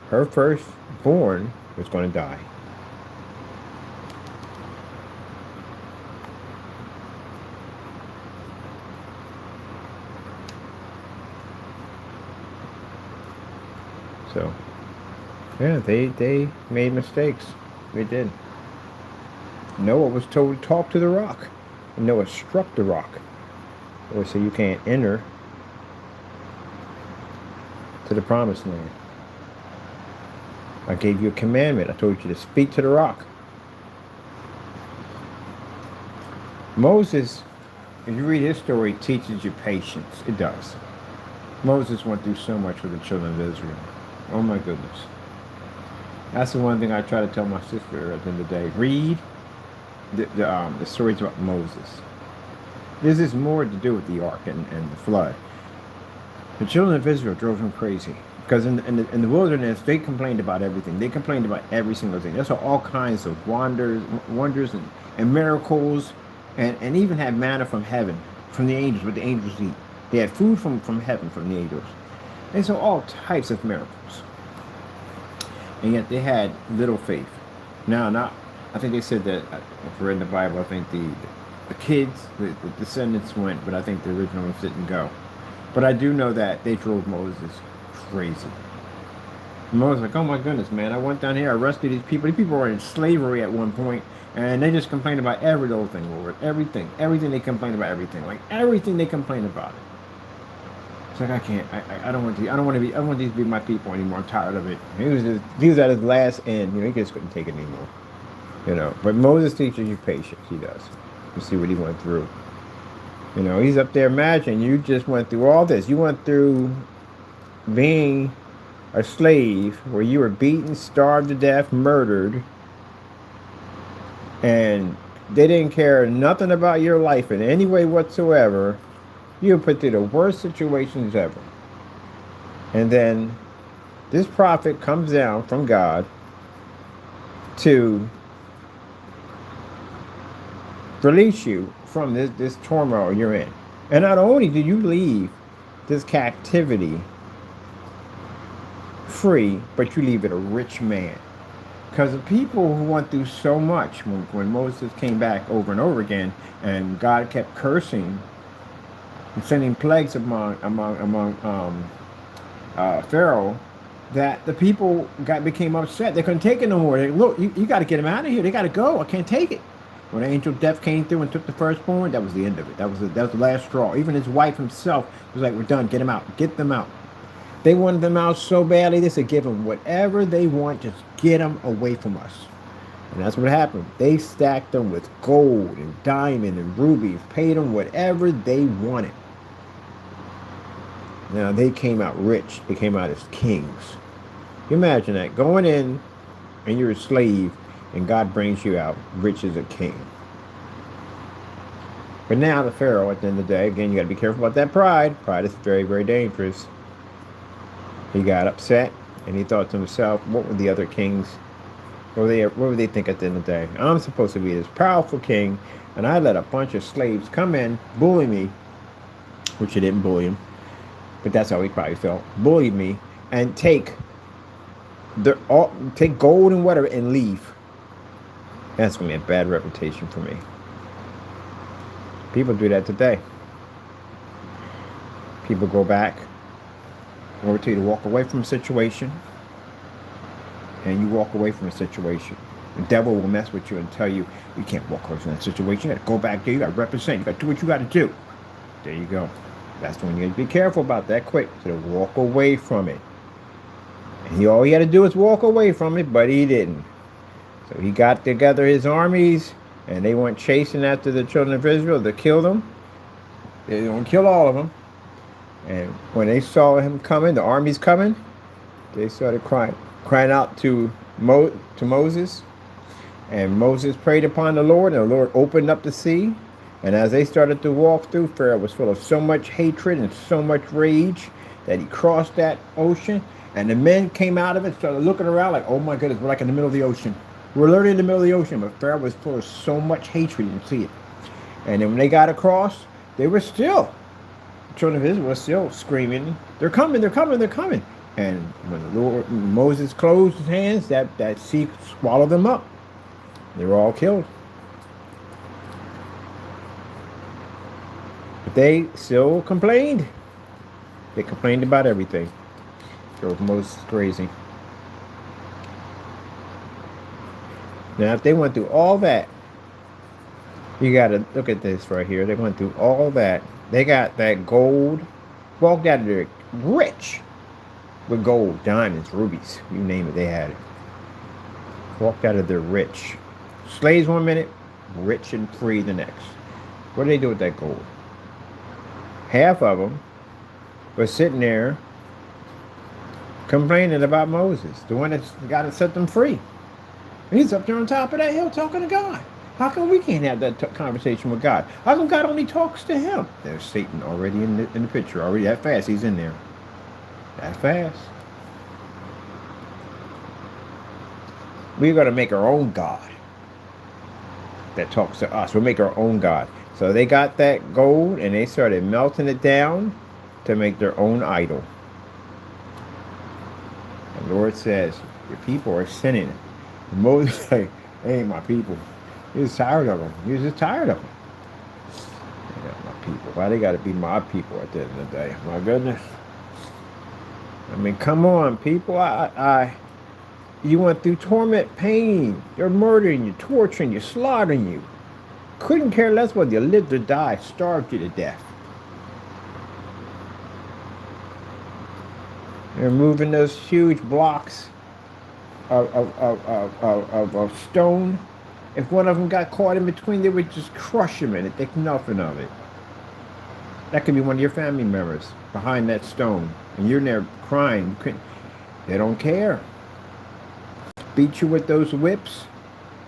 her firstborn was going to die. So, yeah, they made mistakes. They did. Noah was told to talk to the rock. And Noah struck the rock. The Lord said, you can't enter to the promised land. I gave you a commandment. I told you to speak to the rock. Moses, if you read his story, teaches you patience. It does. Moses went through so much with the children of Israel. Oh my goodness. That's the one thing I try to tell my sister at the end of the day. Read the stories about Moses. This is more to do with the ark and the flood. The children of Israel drove him crazy. Because in the wilderness, they complained about everything. They complained about every single thing. They saw all kinds of wonders and miracles, and even had manna from heaven, from the angels, what the angels eat. They had food from heaven, from the angels. They saw all types of miracles. And yet they had little faith. Now, I think they said that, if we're in the Bible, I think the kids, the descendants went, but I think the original ones didn't go. But I do know that they drove Moses crazy. Moses like, oh my goodness, man, I went down here, I rescued these people. These people were in slavery at one point, and they just complained about every little thing, Lord. Everything they complained about everything. Like everything they complained about it. It's like, I can't, I don't want these to be my people anymore. I'm tired of it. He was at his last end, he just couldn't take it anymore. But Moses teaches you patience, he does. You see what he went through. He's up there. Imagine you just went through all this. You went through being a slave where you were beaten, starved to death, murdered, and they didn't care nothing about your life in any way whatsoever. You were put through the worst situations ever. And then this prophet comes down from God to release you from this turmoil you're in. And not only do you leave this captivity free, but you leave it a rich man. Because the people who went through so much, when Moses came back over and over again, and God kept cursing and sending plagues among Pharaoh, that the people became upset. They couldn't take it no more. Look, you got to get them out of here. They got to go. I can't take it. When the angel of death came through and took the firstborn, that was the end of it. That was the last straw. Even his wife himself was like, we're done. Get them out. Get them out. They wanted them out so badly, they said, give them whatever they want. Just get them away from us. And that's what happened. They stacked them with gold and diamond and rubies, paid them whatever they wanted. Now, they came out rich. They came out as kings. You imagine that. Going in, and you're a slave, and God brings you out rich as a king. But now the Pharaoh, at the end of the day, again, you got to be careful about that pride. Pride is very, very dangerous. He got upset, and he thought to himself, what would the other kings, what would they think at the end of the day? I'm supposed to be this powerful king, and I let a bunch of slaves come in, bully me, which he didn't bully him, but that's how he probably felt. Bully me and take take gold and whatever and leave. That's gonna be a bad reputation for me. People do that today. People go back over to you to walk away from a situation, and you walk away from a situation. The devil will mess with you and tell you you can't walk away from that situation. You got to go back there. You got to represent. You got to do what you got to do. There you go. That's when you got to be careful about that. Quick to walk away from it. And all he had to do was walk away from it, but he didn't. So he got together his armies, and they went chasing after the children of Israel to kill them. They don't kill all of them. And when they saw him coming, the armies coming, they started crying out to Moses. And Moses prayed upon the Lord, and the Lord opened up the sea. And as they started to walk through, Pharaoh was full of so much hatred and so much rage that he crossed that ocean. And the men came out of it, started looking around like, oh my goodness, we're like in the middle of the ocean. We're literally in the middle of the ocean, but Pharaoh was full of so much hatred, you can see it. And then when they got across, they were still, the children of Israel were still screaming, they're coming, they're coming, they're coming. And when the Lord, Moses closed his hands, that sea swallowed them up. They were all killed. But they still complained. They complained about everything. Drove Moses crazy. Now, if they went through all that, you got to look at this right here. They went through all that. They got that gold, walked out of there rich with gold, diamonds, rubies, you name it, they had it. Walked out of there rich. Slaves 1 minute, rich and free the next. What did they do with that gold? Half of them were sitting there complaining about Moses, the one that's got to set them free. And he's up there on top of that hill talking to God. How come we can't have that conversation with God? How come God only talks to him? There's Satan already in the picture, already that fast. He's in there. That fast. We're going to make our own God that talks to us. We'll make our own God. So they got that gold and they started melting it down to make their own idol. The Lord says, your people are sinning. And Moses said, they ain't my people. He was tired of them. He was just tired of them. Yeah, my people. Why they got to be my people at the end of the day? My goodness. I mean, come on, people. You went through torment, pain. You're murdering you, torturing you, slaughtering you. Couldn't care less whether you lived or died. Starved you to death. They're moving those huge blocks of stone. If one of them got caught in between, they would just crush him in it. Think nothing of it. That could be one of your family members behind that stone, and you're there crying. They don't care. Beat you with those whips.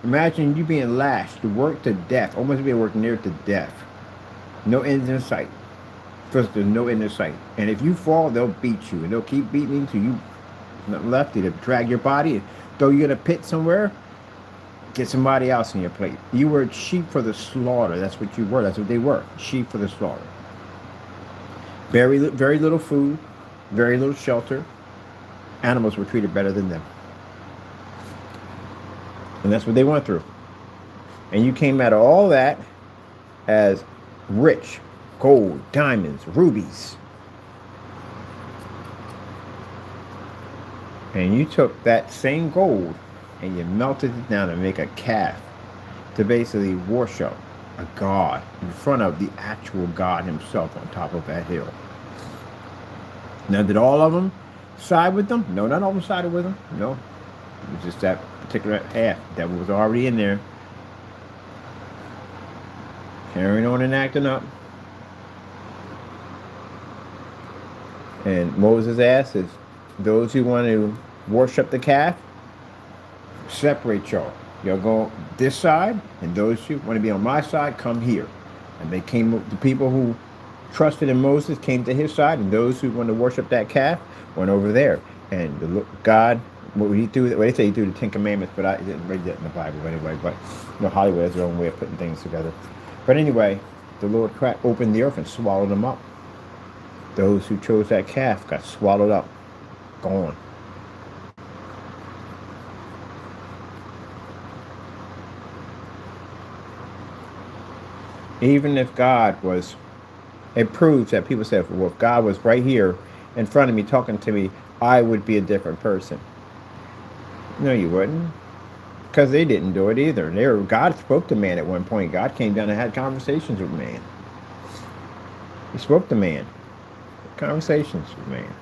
Imagine you being lashed, worked to death, almost being worked near to death. No end in sight. First, there's no end in sight. And if you fall, they'll beat you, and they'll keep beating you until you nothing left. They'll drag your body and throw you in a pit somewhere. Get somebody else in your plate. You were sheep for the slaughter. That's what you were. That's what they were. Sheep for the slaughter. Very little food, very little shelter. Animals were treated better than them. And that's what they went through. And you came out of all that as rich, gold, diamonds, rubies. And you took that same gold and you melted it down to make a calf to basically worship a god in front of the actual God himself on top of that hill. Now, did all of them side with them? No, not all of them sided with them. No. It was just that particular half that was already in there. Carrying on and acting up. And Moses asked, those who want to worship the calf, separate y'all. Y'all go this side, and those who want to be on my side, come here. And they came, the people who trusted in Moses came to his side, and those who want to worship that calf went over there. And God, they say he threw the 10 Commandments, but I didn't read that in the Bible anyway. But Hollywood has their own way of putting things together. But anyway, the Lord opened the earth and swallowed them up. Those who chose that calf got swallowed up, gone. Even if God was, it proves that people say, well, if God was right here in front of me talking to me, I would be a different person. No, you wouldn't. Because they didn't do it either. God spoke to man at one point. God came down and had conversations with man. He spoke to man. Conversations with man.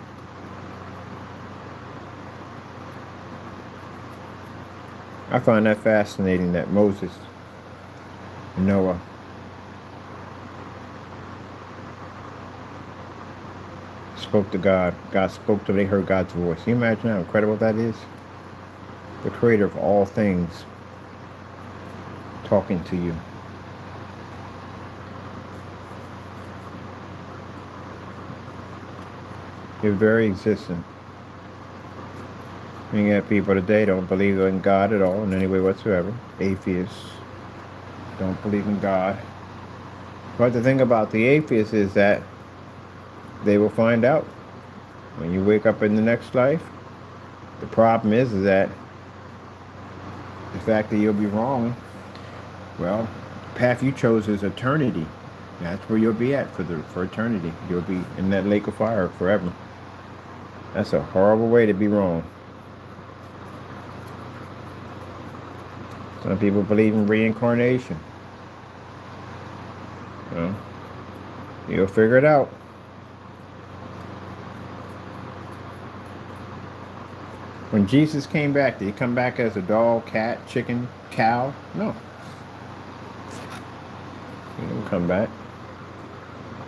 I find that fascinating that Moses, Noah, spoke to God. God spoke to them. They heard God's voice. Can you imagine how incredible that is? The creator of all things talking to you. Your very existence. You get people today don't believe in God at all in any way whatsoever. Atheists don't believe in God. But the thing about the atheists is that they will find out when you wake up in the next life. The problem is that the fact that you'll be wrong, well, the path you chose is eternity. That's where you'll be at for eternity. You'll be in that lake of fire forever. That's a horrible way to be wrong. Some people believe in reincarnation. Well, you'll figure it out. When Jesus came back, did he come back as a dog, cat, chicken, cow? No. He didn't come back.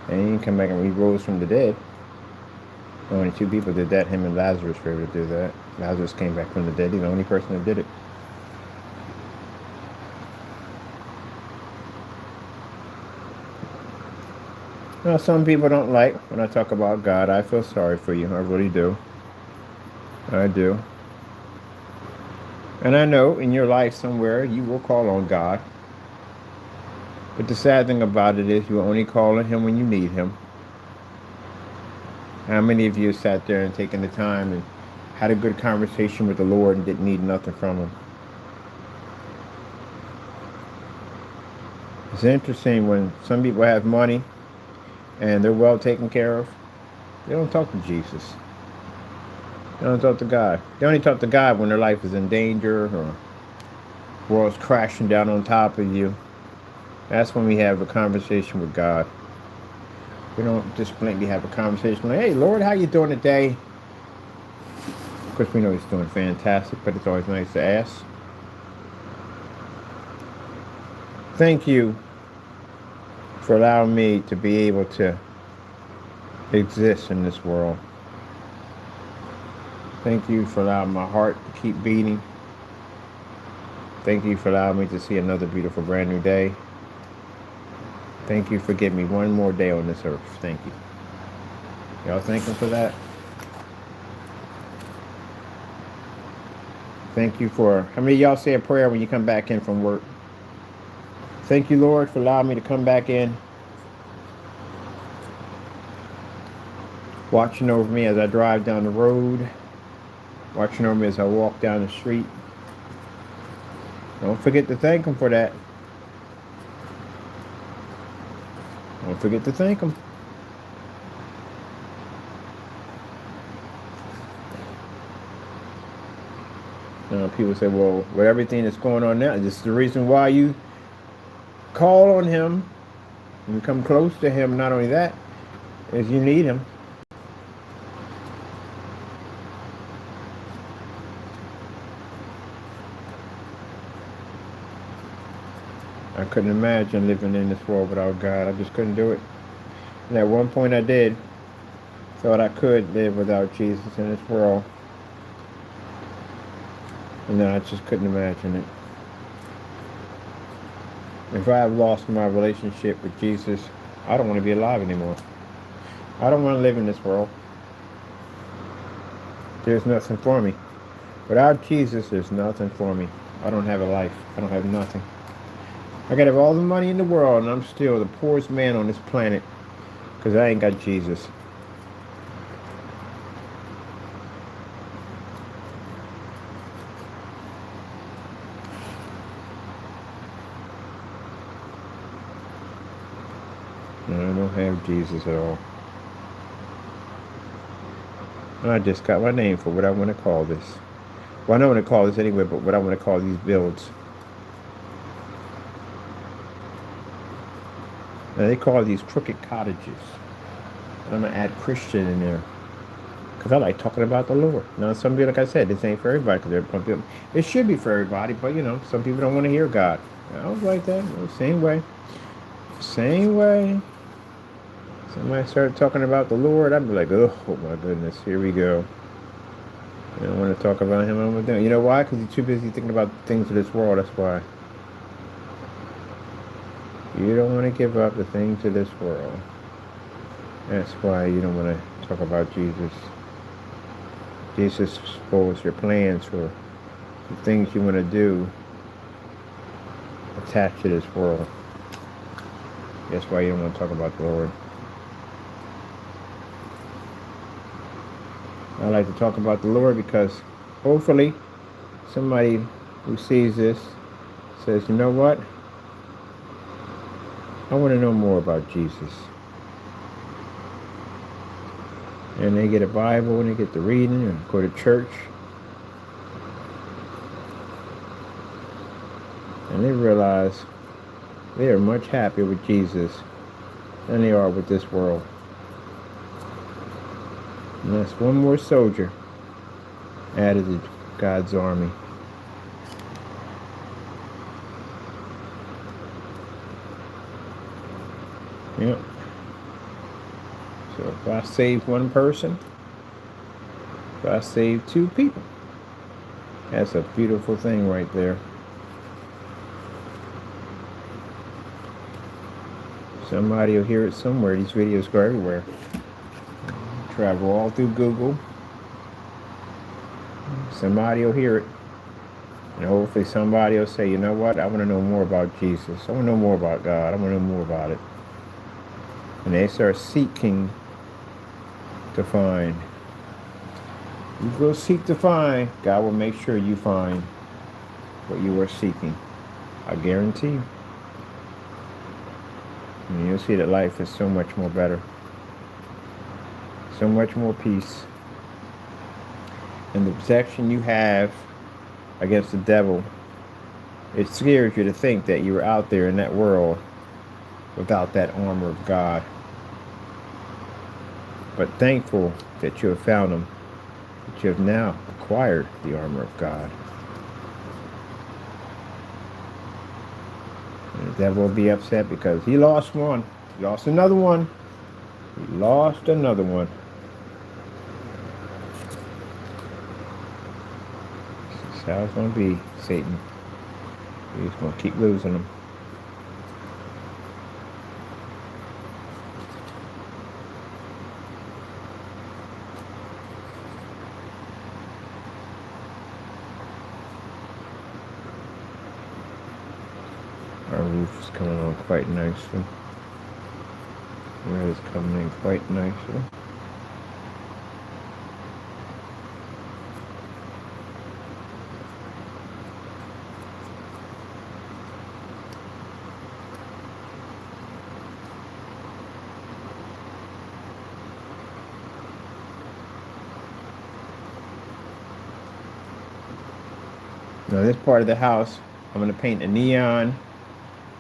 And he didn't come back and he rose from the dead. Only two people did that. Him and Lazarus were able to do that. Lazarus came back from the dead. He's the only person that did it. Now, some people don't like when I talk about God. I feel sorry for you. I really do. I do. And I know in your life somewhere you will call on God. But the sad thing about it is you only call on him when you need him. How many of you sat there and taken the time and had a good conversation with the Lord and didn't need nothing from him? It's interesting when some people have money and they're well taken care of, they don't talk to Jesus. They don't talk to God. They only talk to God when their life is in danger or the world's crashing down on top of you. That's when we have a conversation with God. We don't just blatantly have a conversation like, hey, Lord, how you doing today? Of course, we know he's doing fantastic, but it's always nice to ask. Thank you for allowing me to be able to exist in this world. Thank you for allowing my heart to keep beating. Thank you for allowing me to see another beautiful brand new day. Thank you for giving me one more day on this earth. Thank you. Y'all thank him for that? Thank you for, how many of y'all say a prayer when you come back in from work? Thank you, Lord, for allowing me to come back in. Watching over me as I drive down the road. Watching over me as I walk down the street. Don't forget to thank him for that. Don't forget to thank him. People say, well, with everything that's going on now, this is the reason why you call on him and come close to him. Not only that, is you need him. I couldn't imagine living in this world without God. I just couldn't do it. And at one point I did. Thought I could live without Jesus in this world. And then I just couldn't imagine it. If I have lost my relationship with Jesus, I don't want to be alive anymore. I don't want to live in this world. There's nothing for me. Without Jesus, there's nothing for me. I don't have a life. I don't have nothing. I could have all the money in the world and I'm still the poorest man on this planet because I ain't got Jesus. No, I don't have Jesus at all. I just got my name for what I want to call this. Well, I don't want to call this anyway, but what I want to call these builds. Now, they call these crooked cottages. I'm going to add Christian in there. Because I like talking about the Lord. Now, some people, like I said, this ain't for everybody. Because it should be for everybody. But, some people don't want to hear God. I was like that. Same way. Same way. Somebody started talking about the Lord. I'd be like, oh my goodness, here we go. I don't want to talk about him. I'm with them. You know why? Because you're too busy thinking about the things of this world. That's why. You don't want to give up the things of this world. That's why you don't want to talk about Jesus. Jesus spoils your plans for the things you want to do attached to this world. That's why you don't want to talk about the Lord. I like to talk about the Lord because hopefully somebody who sees this says, you know what? I want to know more about Jesus. And they get a Bible and they get to reading and go to church. And they realize they are much happier with Jesus than they are with this world. And that's one more soldier added to God's army. Yep. So if I save one person, if I save two people, that's a beautiful thing right there. Somebody will hear it somewhere. These videos go everywhere. Travel all through Google. Somebody will hear it. And hopefully somebody will say, you know what? I want to know more about Jesus. I want to know more about God. I want to know more about it. And they start seeking to find. You go seek to find, God will make sure you find what you are seeking. I guarantee you. And you'll see that life is so much more better. So much more peace. And the protection you have against the devil, it scares you to think that you were out there in that world without that armor of God. But thankful that you have found him, that you have now acquired the armor of God. And the devil will be upset because he lost one. He lost another one. He lost another one. This is how it's going to be, Satan. He's going to keep losing them. Our roof is coming on quite nicely. Red is coming in quite nicely. Now this part of the house, I'm going to paint a neon.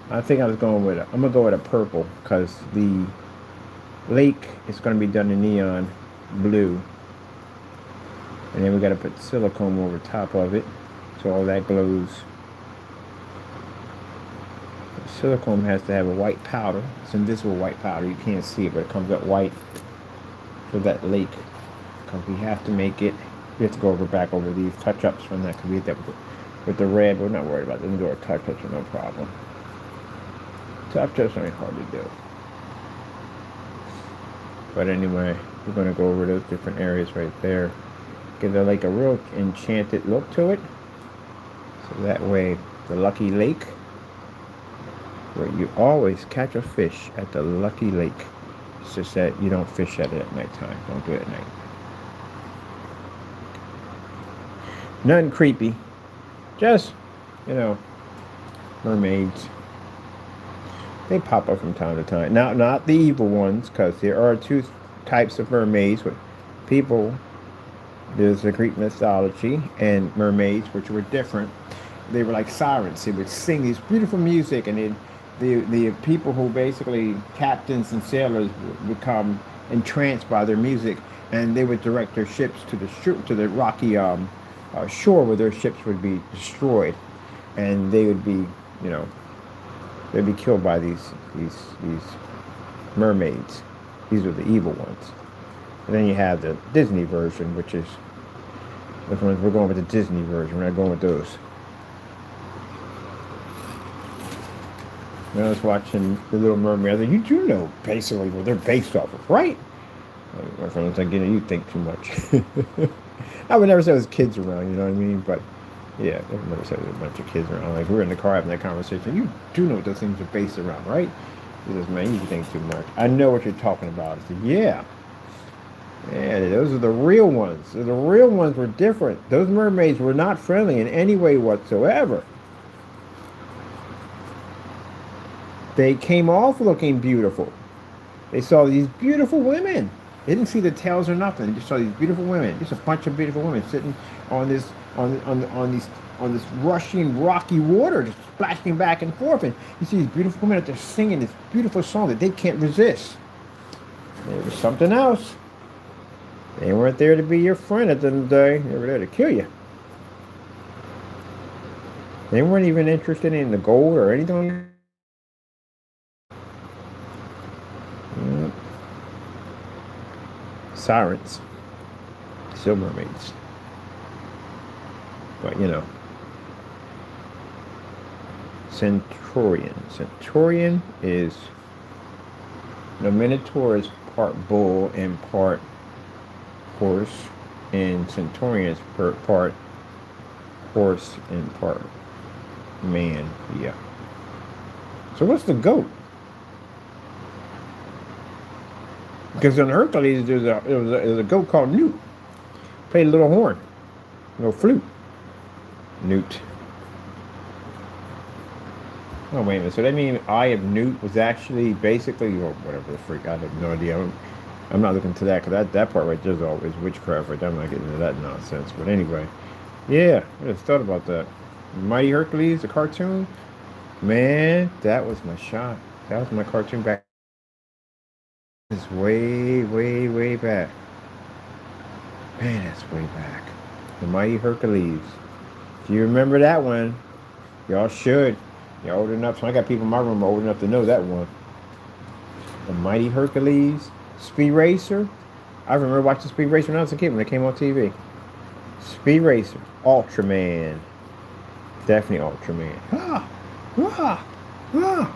I think I'm going to go with a purple because the lake is going to be done in neon blue. And then we got to put silicone over top of it so all that glows. The silicone has to have a white powder. It's invisible white powder. You can't see it, but it comes out white for that lake. Because we have to make it. We have to go back over these touch-ups from that because we have that with the red. We're not worried about them. Door touch-ups are no problem. Touch-ups ain't hard to do. But anyway, we're going to go over those different areas right there. Give it like a real enchanted look to it. So that way, the Lucky Lake, where you always catch a fish at the Lucky Lake. It's just that you don't fish at it at nighttime. Don't do it at night. Nothing creepy. Just, mermaids. They pop up from time to time. Now, not the evil ones, because there are two types of mermaids. With people, there's the Greek mythology and mermaids, which were different. They were like sirens. They would sing this beautiful music, and the people who basically captains and sailors would become entranced by their music, and they would direct their ships to the rocky shore where their ships would be destroyed, and they would be, you know, they'd be killed by these mermaids. These are the evil ones. And then you have the Disney version, which is, we're going with the Disney version. We're not going with those. When I was watching The Little Mermaid, I said, you do know basically what they're based off of, right? My friend was like, you know, you think too much. I would never say there's kids around, you know what I mean? But yeah, I would never say there's a bunch of kids around. Like, we were in the car having that conversation. You do know what those things are based around, right? He says, man, you think too much. I know what you're talking about. I said, yeah. Yeah, those are the real ones. The real ones were different. Those mermaids were not friendly in any way whatsoever. They came off looking beautiful. They saw these beautiful women. They didn't see the tails or nothing. They just saw these beautiful women. Just a bunch of beautiful women sitting on this rushing rocky water, just splashing back and forth. And you see these beautiful women out there singing this beautiful song that they can't resist. There was something else. They weren't there to be your friend at the end of the day. They were there to kill you. They weren't even interested in the gold or anything. Sirens. Still mermaids. But, you know. Centurion. Centurion is... The Minotaur is part bull and part horse, and Centurion is part horse and part man. Yeah. So what's the goat? Because in Hercules, there's a goat called Newt. Played a little horn, a little flute. Newt. Oh, wait a minute. So that means Eye of Newt was actually basically, or whatever the freak, I have no idea. I'm not looking to that, because that part right there is always witchcraft right there. I'm not getting into that nonsense. But anyway, yeah, I just thought about that. Mighty Hercules, the cartoon. Man, that was my shot. That was my cartoon back. It's way, way, way back. Man, that's way back. The Mighty Hercules. If you remember that one, y'all should. You're old enough. So I got people in my room old enough to know that one. The Mighty Hercules. Speed Racer. I remember watching Speed Racer when I was a kid when it came on TV. Speed Racer. Ultraman. Definitely Ultraman. Ah! Ah! Ah!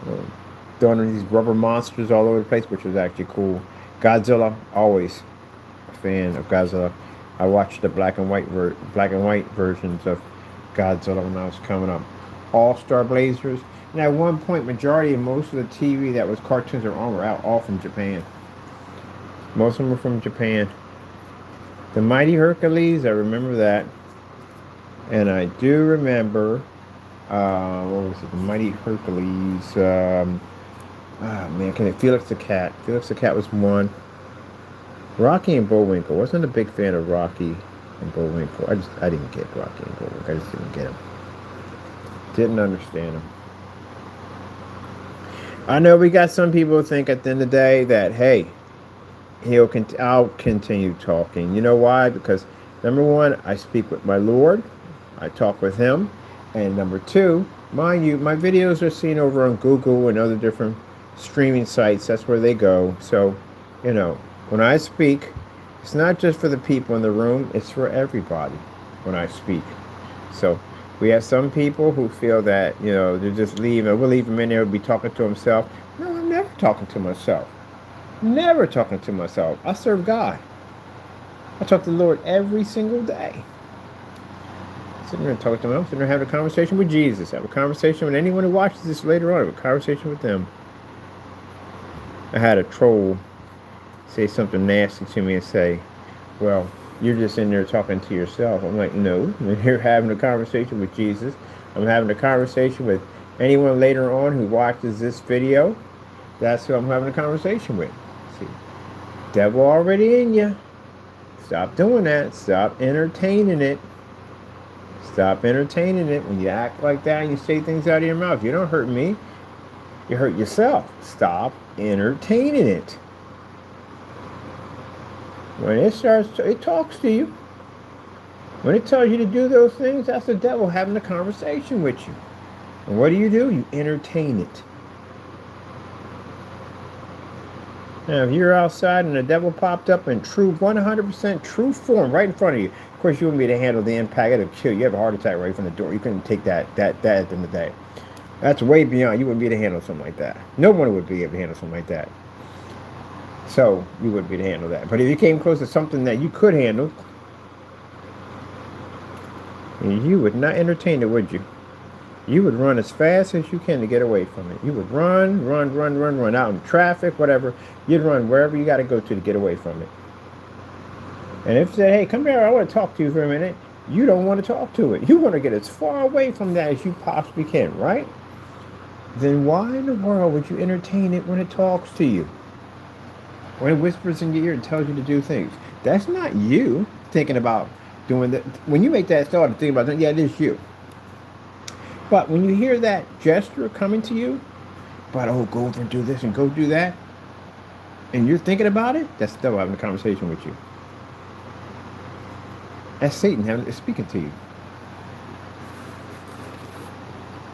Throwing these rubber monsters all over the place, which was actually cool. Godzilla, always a fan of Godzilla. I watched the black and white versions of Godzilla when I was coming up. All-Star Blazers. And at one point, majority of most of the TV that was cartoons or on were out all from Japan. Most of them were from Japan. The Mighty Hercules, I remember that. And I do remember, what was it? The Mighty Hercules. Man, Felix the Cat. Felix the Cat was one. Rocky and Bullwinkle. Wasn't a big fan of Rocky and Bullwinkle. I didn't get Rocky and Bullwinkle. I just didn't get them. Didn't understand them. I know we got some people who think at the end of the day that, hey, I'll continue talking. You know why? Because number one, I speak with my Lord. I talk with him. And number two, mind you, my videos are seen over on Google and other different streaming sites. That's where they go. So, you know, when I speak, it's not just for the people in the room. It's for everybody when I speak. So we have some people who feel that, you know, they just leave and we'll leave him in there, be talking to himself. No, I'm never talking to myself. Never talking to myself. I serve God. I talk to the Lord every single day. Sitting there and talking to him. I'm sitting there having a conversation with Jesus. Have a conversation with anyone who watches this later on. Have a conversation with them. I had a troll say something nasty to me and say, well, you're just in there talking to yourself. I'm like, no, I'm here having a conversation with Jesus. I'm having a conversation with Anyone later on who watches this video, that's who I'm having a conversation with. See, devil already in you. Stop doing that. Stop entertaining it. Stop entertaining it. When you act like that and you say things out of your mouth, you don't hurt me. You hurt yourself. Stop entertaining it. When it talks to you. When it tells you to do those things, that's the devil having a conversation with you. And what do? You entertain it. Now, if you're outside and the devil popped up in true 100% true form right in front of you, of course you wouldn't be able to handle the impact. It'll kill you. You have a heart attack right from the door. You couldn't take that at the end of the day. That's way beyond. You wouldn't be able to handle something like that. No one would be able to handle something like that. So you wouldn't be able to handle that. But if you came close to something that you could handle, you would not entertain it, would you? You would run as fast as you can to get away from it. You would run out in traffic, whatever. You'd run wherever you got to go to get away from it. And if you say, hey, come here, I want to talk to you for a minute, you don't want to talk to it. You want to get as far away from that as you possibly can, right? Then why in the world would you entertain it when it talks to you? When it whispers in your ear and tells you to do things? That's not you thinking about doing that. When you make that thought and think about that, yeah, it is you. But when you hear that gesture coming to you, but oh, go over and do this and go do that, and you're thinking about it, that's the devil having a conversation with you. That's Satan speaking to you.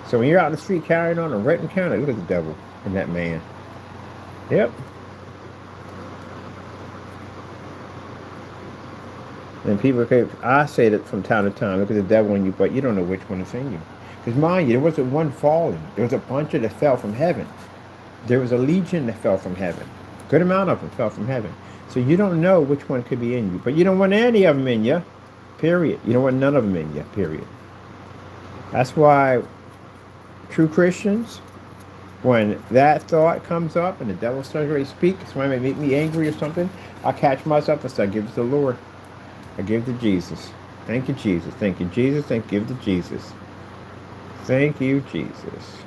So when you're out in the street carrying on a Renton County, look at the devil in that man. Yep. And people, I say that from time to time, look at the devil in you, but you don't know which one is in you. Because mind you, there wasn't one falling. There was a bunch that fell from heaven. There was a legion that fell from heaven. A good amount of them fell from heaven. So you don't know which one could be in you. But you don't want any of them in you, period. You don't want none of them in you, period. That's why true Christians, when that thought comes up and the devil starts ready to speak, somebody may make me angry or something, I catch myself and say, I give it to the Lord. I give it to Jesus. Thank you, Jesus. Thank you, Jesus. Thank you. Give it to Jesus. Thank you, Jesus.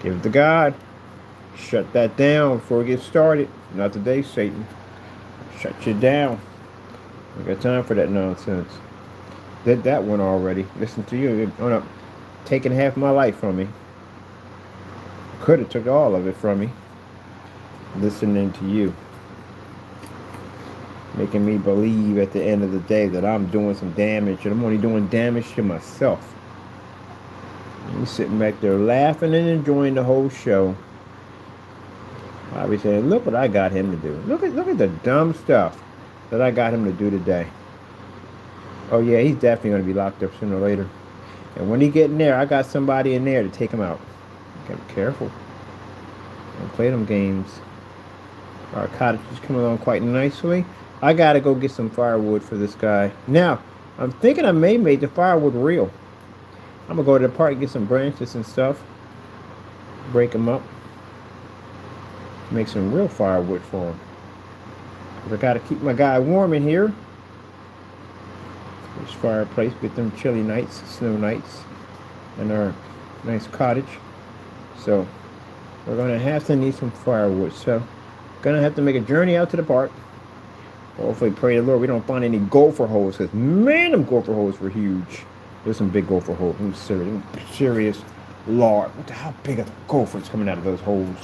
Give it to God. Shut that down before we get started. Not today, Satan. Shut you down. I got time for that nonsense. Did that one already. Listen to you. Taking half my life from me. Could have took all of it from me. Listening to you. Making me believe at the end of the day that I'm doing some damage, and I'm only doing damage to myself. And you're sitting back there laughing and enjoying the whole show. I'll be saying, look what I got him to do. Look at the dumb stuff that I got him to do today. Oh yeah, he's definitely going to be locked up sooner or later. And when he get in there, I got somebody in there to take him out. You gotta be careful. Don't play them games. Our cottage is coming along quite nicely. I gotta go get some firewood for this guy. Now, I'm thinking I may make the firewood real. I'm gonna go to the park and get some branches and stuff. Break them up. Make some real firewood for him. Cause I gotta keep my guy warm in here. This fireplace, get them chilly nights, snow nights, and our nice cottage. So, we're gonna have to need some firewood. So, gonna have to make a journey out to the park. Hopefully, pray the Lord we don't find any gopher holes, because man, them gopher holes were huge. There's some big gopher holes. Serious, large. How big are the gophers coming out of those holes?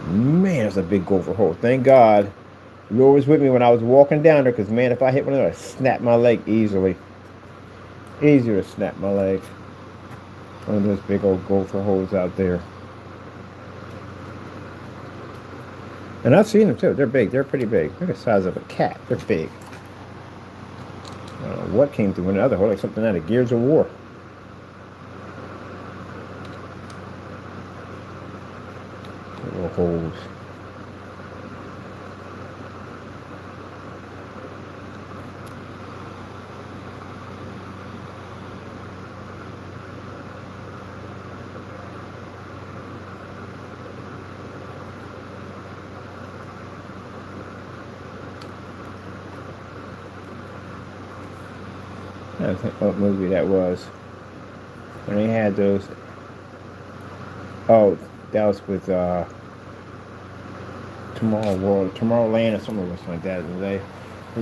Man, that's a big gopher hole. Thank God the Lord was with me when I was walking down there, because man, if I hit one of those, I'd snap my leg easily. Easier to snap my leg. One of those big old gopher holes out there. And I've seen them too. They're big. They're pretty big. They're the size of a cat. They're big. I don't know what came through another hole, like something out of Gears of War. Little holes. I don't think what movie that was. when they had those. Oh, that was with Tomorrowland or something like that. And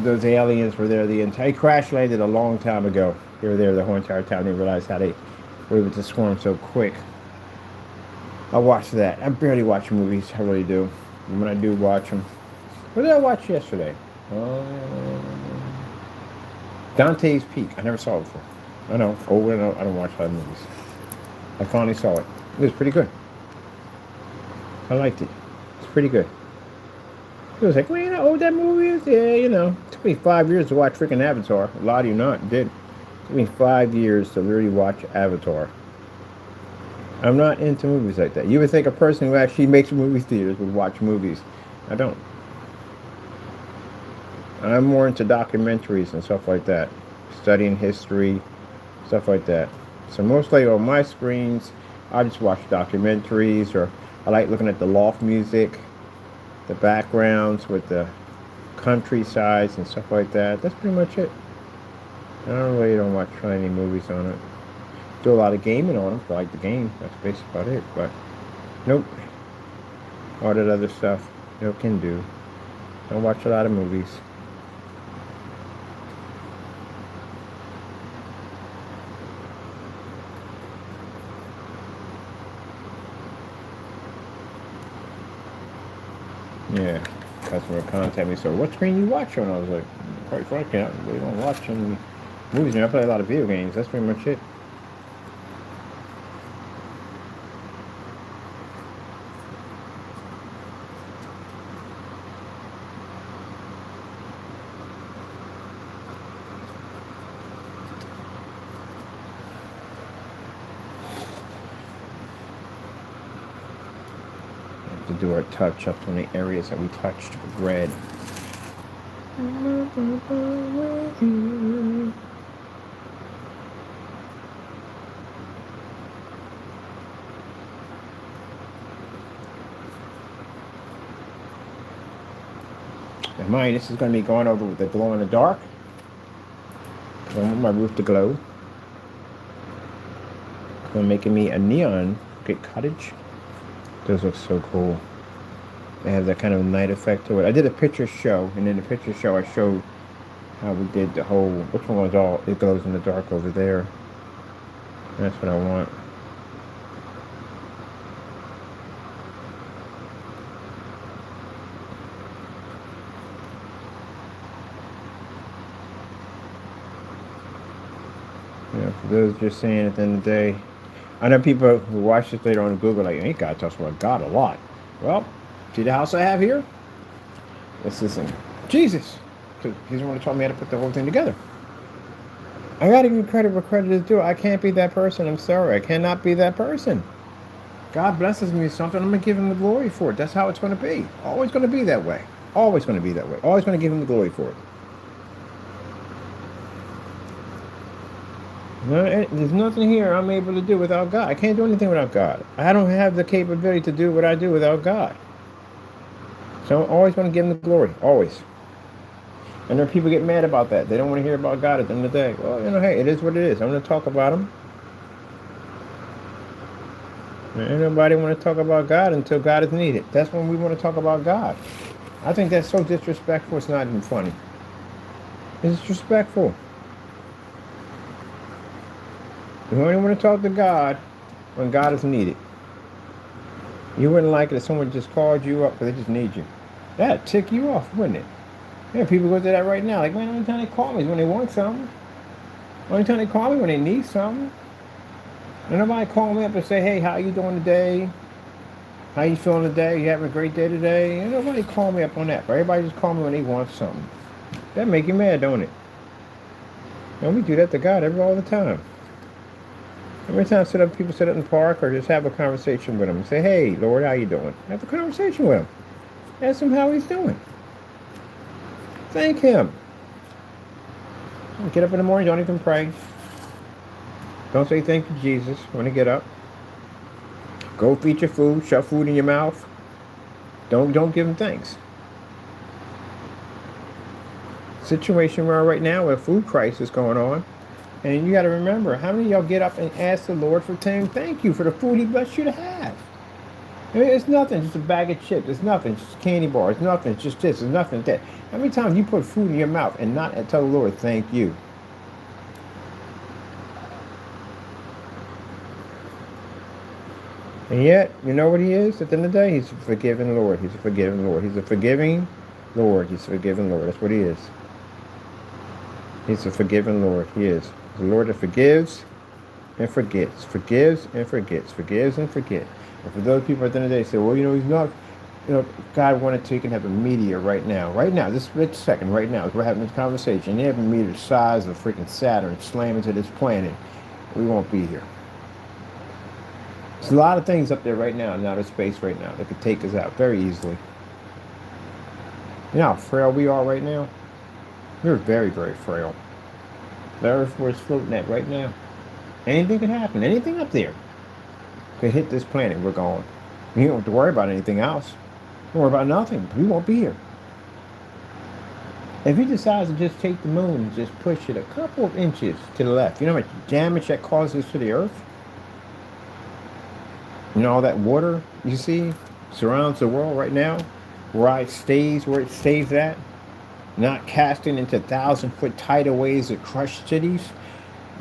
those aliens were there. The entire crash landed a long time ago. They were there the whole entire time. They realized how they were able to swarm so quick. I watch that. I barely watch movies. I really do. And when I do watch them, what did I watch yesterday? Dante's Peak. I never saw it before. I know. Oh, I don't watch a lot of movies. I finally saw it. It was pretty good. I liked it. It's pretty good. It was like, well, you know, oh, that movie is, yeah, you know. It took me 5 years to watch freaking Avatar. A lot of you not did. It took me 5 years to literally watch Avatar. I'm not into movies like that. You would think a person who actually makes movie theaters would watch movies. I don't. I'm more into documentaries and stuff like that. Studying history, stuff like that. So mostly on my screens, I just watch documentaries, or I like looking at the loft music, the backgrounds with the countrysides and stuff like that. That's pretty much it. I don't watch any movies on it. Do a lot of gaming on them. I like the game. That's basically about it. But nope. All that other stuff, no can do. Don't watch a lot of movies. Yeah, customer contact me. So, what screen you watch on? I was like, quite frankly, I really don't watch any movies. I play a lot of video games. That's pretty much it. To do our touch ups on the areas that we touched with red. And mind, this is going to be going over with the glow in the dark. I want my roof to glow. I'm making me a neon cottage. Those look so cool. They have that kind of night effect to it. I did a picture show, and in the picture show I showed how we did the whole, which one was all, it glows in the dark over there. That's what I want. You know, for those just saying at the end of the day, I know people who watch this later on Google like, hey, God talks about God a lot. Well, see the house I have here? This isn't Jesus. Because he's the one who taught me how to put the whole thing together. I gotta give credit where credit is due. I can't be that person. I'm sorry. I cannot be that person. God blesses me with something. I'm gonna give him the glory for it. That's how it's gonna be. Always gonna be that way. Always gonna be that way. Always gonna give him the glory for it. There's nothing here I'm able to do without God. I can't do anything without God. I don't have the capability to do what I do without God. So I'm always going to give him the glory. Always. And there are people get mad about that. They don't want to hear about God at the end of the day. Well, you know, hey, it is what it is. I'm going to talk about him. Ain't nobody want to talk about God until God is needed. That's when we want to talk about God. I think that's so disrespectful, it's not even funny. It's disrespectful. You only want to talk to God when God is needed. You wouldn't like it if someone just called you up because they just need you. That'd tick you off, wouldn't it? Yeah, people go through that right now. Like, man, the only time they call me is when they want something. The only time they call me when they need something. And nobody call me up and say, hey, how you doing today? How you feeling today? You having a great day today? And nobody call me up on that. But everybody just call me when they want something. That make you mad, don't it? And we do that to God all the time. Every time people sit up in the park or just have a conversation with him and say, hey, Lord, how you doing? Have a conversation with him. Ask him how he's doing. Thank him. Get up in the morning, don't even pray. Don't say thank you, Jesus, when you get up. Go eat your food, shove food in your mouth. Don't give him thanks. Situation we're in right now with a food crisis going on. And you got to remember, how many of y'all get up and ask the Lord for saying thank you for the food He blessed you to have? I mean, it's nothing, just a bag of chips. It's nothing, just a candy bar. It's nothing, it's just this. It's nothing, that. How many times you put food in your mouth and not tell the Lord thank you? And yet, you know what He is at the end of the day? He's a forgiving Lord. He's a forgiving Lord. He's a forgiving Lord. He's a forgiving Lord. That's what He is. He's a forgiving Lord. He is. The Lord that forgives and forgets. Forgives and forgets. Forgives and forgets. And for those people at the end of the day say, well, He's not, God wanted to, He can have a meteor right now. Right now, this split second, right now, as we're having this conversation, they have a meteor the size of freaking Saturn slam into this planet. We won't be here. There's a lot of things up there right now in outer space right now that could take us out very easily. You know how frail we are right now? We're very, very frail. The Earth we're floating at right now. Anything could happen. Anything up there could hit this planet. We're gone. You don't have to worry about anything else. Don't worry about nothing. We won't be here. If He decides to just take the moon and just push it a couple of inches to the left, you know how much damage that causes to the Earth? You know, all that water you see surrounds the world right now, where it stays at, not casting into 1,000-foot tidal waves that crush cities.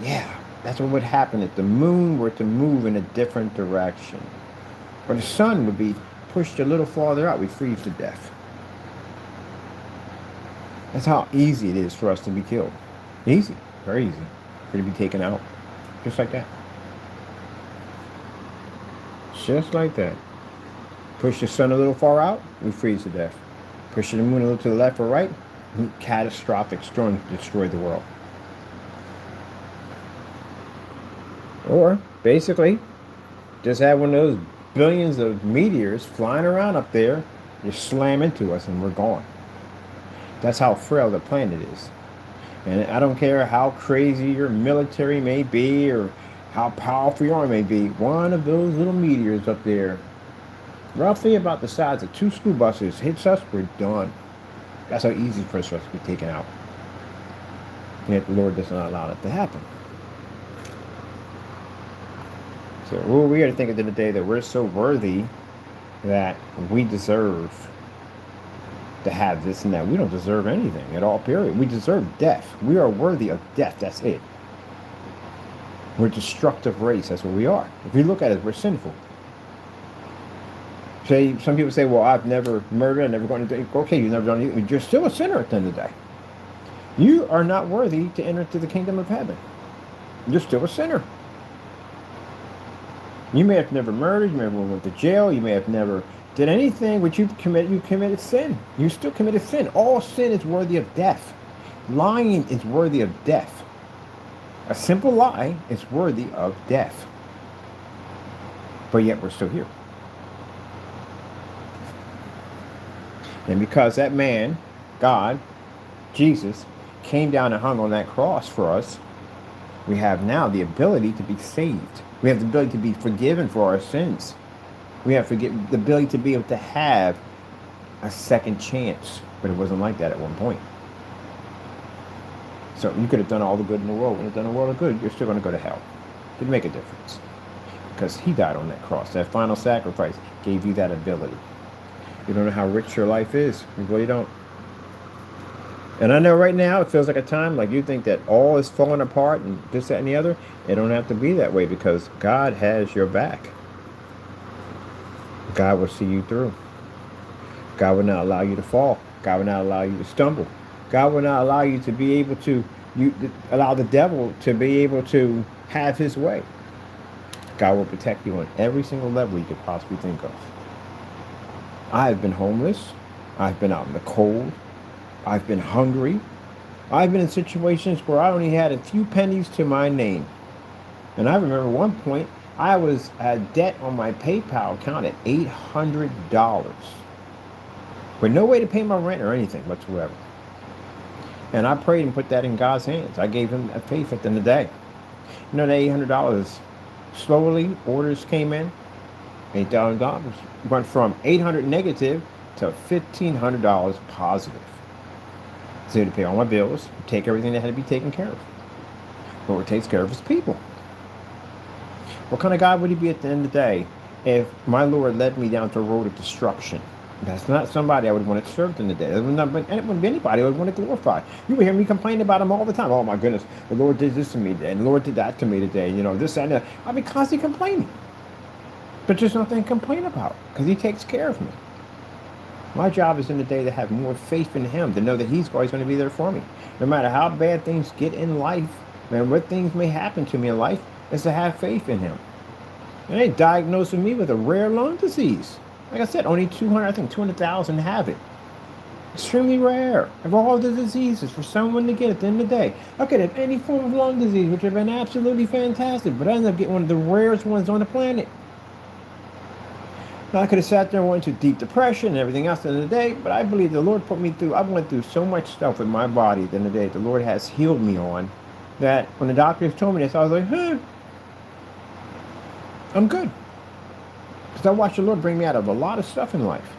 Yeah, that's what would happen if the moon were to move in a different direction. Or the sun would be pushed a little farther out, we'd freeze to death. That's how easy it is for us to be killed. Easy, very easy, for to be taken out, just like that. Just like that. Push the sun a little far out, we freeze to death. Push the moon a little to the left or right, catastrophic storm destroy the world. Or, basically, just have one of those billions of meteors flying around up there, just slam into us and we're gone. That's how frail the planet is. And I don't care how crazy your military may be or how powerful your army may be, one of those little meteors up there, roughly about the size of 2 school buses, hits us, we're done. That's how easy for us to be taken out. And yet the Lord does not allow that to happen. So we got to think at the end of the day that we're so worthy that we deserve to have this and that. We don't deserve anything at all, period. We deserve death. We are worthy of death. That's it. We're a destructive race. That's what we are. If you look at it, we're sinful. Say, some people say, well, I've never murdered, I've never gone to... Okay, you've never done anything. You're still a sinner at the end of the day. You are not worthy to enter into the kingdom of heaven. You're still a sinner. You may have never murdered, you may have went to jail, you may have never did anything which you committed sin. You still committed sin. All sin is worthy of death. Lying is worthy of death. A simple lie is worthy of death. But yet we're still here. And because that man, God, Jesus, came down and hung on that cross for us, we have now the ability to be saved. We have the ability to be forgiven for our sins. We have the ability to be able to have a second chance. But it wasn't like that at one point. So you could have done all the good in the world. When you've done a world of good, you're still going to go to hell. It didn't make a difference. Because He died on that cross. That final sacrifice gave you that ability. You don't know how rich your life is. You really don't. And I know right now it feels like a time like you think that all is falling apart and this, that, and the other. It don't have to be that way because God has your back. God will see you through. God will not allow you to fall. God will not allow you to stumble. God will not allow you to be able to, allow the devil to be able to have his way. God will protect you on every single level you could possibly think of. I have been homeless. I've been out in the cold. I've been hungry. I've been in situations where I only had a few pennies to my name. And I remember one point, I had debt on my PayPal account at $800. With no way to pay my rent or anything whatsoever. And I prayed and put that in God's hands. I gave Him that faith at the end of the day. You know, that $800, slowly orders came in. $8,000 went from $800 negative to $1,500 positive. So to pay all my bills, take everything that had to be taken care of. The Lord takes care of his people. What kind of God would he be at the end of the day if my Lord led me down to a road of destruction? That's not somebody I would want to serve in the day. It wouldn't be anybody I would want to glorify. You would hear me complain about him all the time. Oh my goodness, the Lord did this to me today, and the Lord did that to me today. You know, this, that, and that. I'd be constantly complaining. But there's nothing to complain about because he takes care of me. My job is in the day to have more faith in him, to know that he's always going to be there for me. No matter how bad things get in life, and what things may happen to me in life, is to have faith in him. And they diagnosed me with a rare lung disease. Like I said, only 200,000 have it. Extremely rare of all the diseases for someone to get at the end of the day. I could have any form of lung disease, which would have been absolutely fantastic, but I ended up getting one of the rarest ones on the planet. Now, I could have sat there and went into deep depression and everything else at the end of the day, but I believe the Lord put me through, I went through so much stuff with my body at the end of the day the Lord has healed me on, that when the doctors told me this, I was like, I'm good. Because I watched the Lord bring me out of a lot of stuff in life.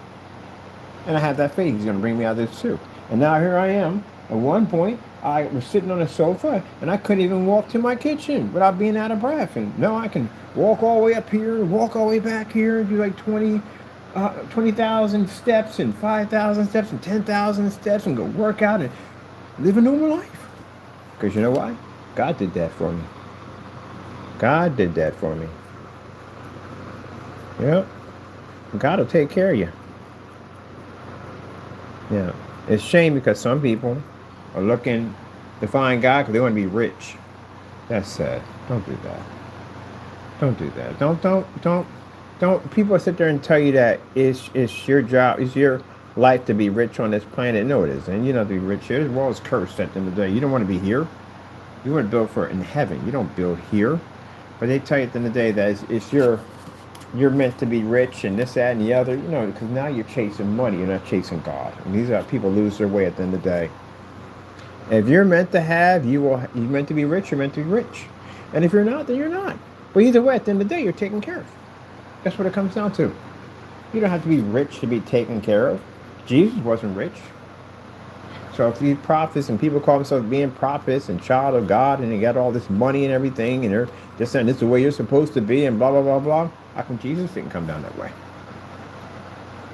And I have that faith he's going to bring me out of this too. And now here I am. At one point, I was sitting on a sofa and I couldn't even walk to my kitchen without being out of breath. And now I can walk all the way up here, walk all the way back here, and do like 20,000 steps and 5,000 steps and 10,000 steps and go work out and live a normal life. Because you know why? God did that for me. God did that for me. Yep. God will take care of you. Yeah. It's a shame because some people are looking to find God because they want to be rich. That's sad. Don't do that. Don't do that. Don't. People sit there and tell you that it's your job, it's your life to be rich on this planet. No, it isn't. You don't have to be rich here. This world is cursed at the end of the day. You don't want to be here. You want to build for it in heaven. You don't build here. But they tell you at the end of the day that you're meant to be rich and this, that, and the other, you know, because now you're chasing money, you're not chasing God. And these are people lose their way at the end of the day. If you're meant to have, you're meant to be rich, you're meant to be rich. And if you're not, then you're not. But either way, at the end of the day, you're taken care of. That's what it comes down to. You don't have to be rich to be taken care of. Jesus wasn't rich. So if these prophets and people call themselves being prophets and child of God and they got all this money and everything and they're just saying this is the way you're supposed to be and blah, blah, blah, blah, how come Jesus didn't come down that way?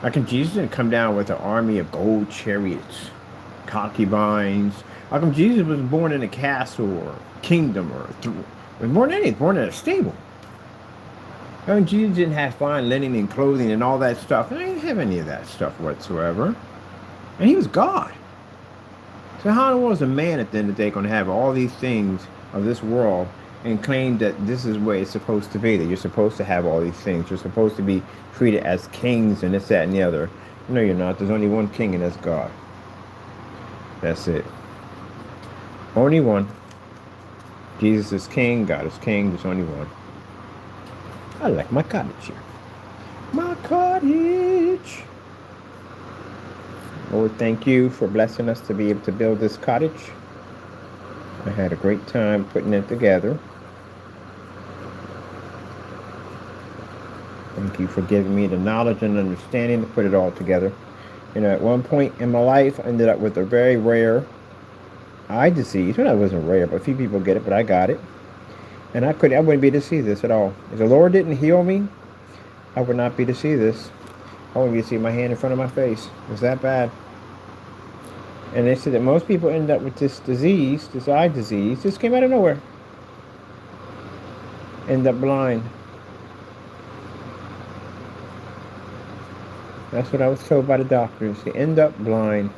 How come Jesus didn't come down with an army of gold chariots, concubines? How come Jesus was born in a castle or kingdom or was born in anything, born in a stable? How come Jesus didn't have fine linen and clothing and all that stuff? He didn't have any of that stuff whatsoever. And he was God. So how in the world is a man at the end of the day going to have all these things of this world and claim that this is the way it's supposed to be, that you're supposed to have all these things, you're supposed to be treated as kings and this, that, and the other? No, you're not. There's only one king, and that's God. That's it. Only one. Jesus is king, God is king, there's only one. I like my cottage here. My cottage. Lord, thank you for blessing us to be able to build this cottage. I had a great time putting it together. Thank you for giving me the knowledge and understanding to put it all together. You know, at one point in my life, I ended up with a very rare eye disease. Well, it wasn't rare, but a few people get it, but I got it. And I wouldn't be able to see this at all. If the Lord didn't heal me, I would not be able to see this. I wouldn't be able to see my hand in front of my face. It was that bad. And they said that most people end up with this disease, this eye disease, just came out of nowhere. End up blind. That's what I was told by the doctors. They end up blind,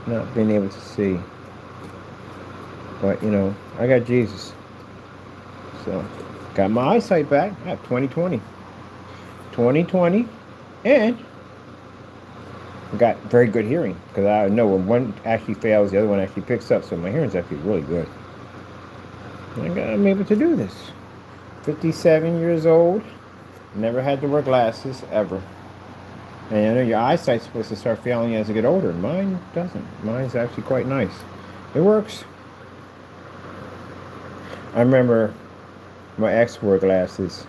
not being able to see. But, you know, I got Jesus. So, got my eyesight back. I have 20/20. 20/20. And I got very good hearing. Because I know when one actually fails, the other one actually picks up. So my hearing's actually really good. And I'm able to do this. 57 years old. Never had to wear glasses, ever. And I know your eyesight's supposed to start failing as you get older. Mine doesn't. Mine's actually quite nice. It works. I remember my ex wore glasses.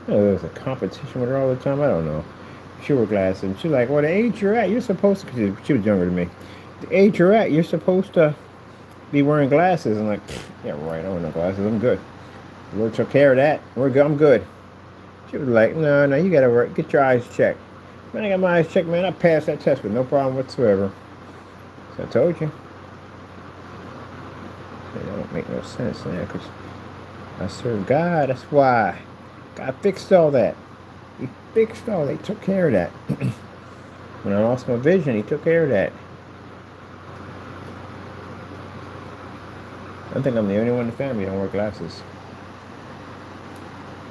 You know, there was a competition with her all the time. I don't know. She wore glasses. And she's like, well, the age you're at, you're supposed to, because she was younger than me. The age you're at, you're supposed to be wearing glasses. I'm like, yeah, right, I don't wear no glasses. I'm good. The Lord took care of that. We're good. I'm good. She was like, no, no, you gotta work. Get your eyes checked. Man, I got my eyes checked, man. I passed that test with no problem whatsoever. So I told you. It don't make no sense now, because I serve God. That's why. God fixed all that. He fixed all that. He took care of that. When I lost my vision, he took care of that. I think I'm the only one in the family that don't wear glasses.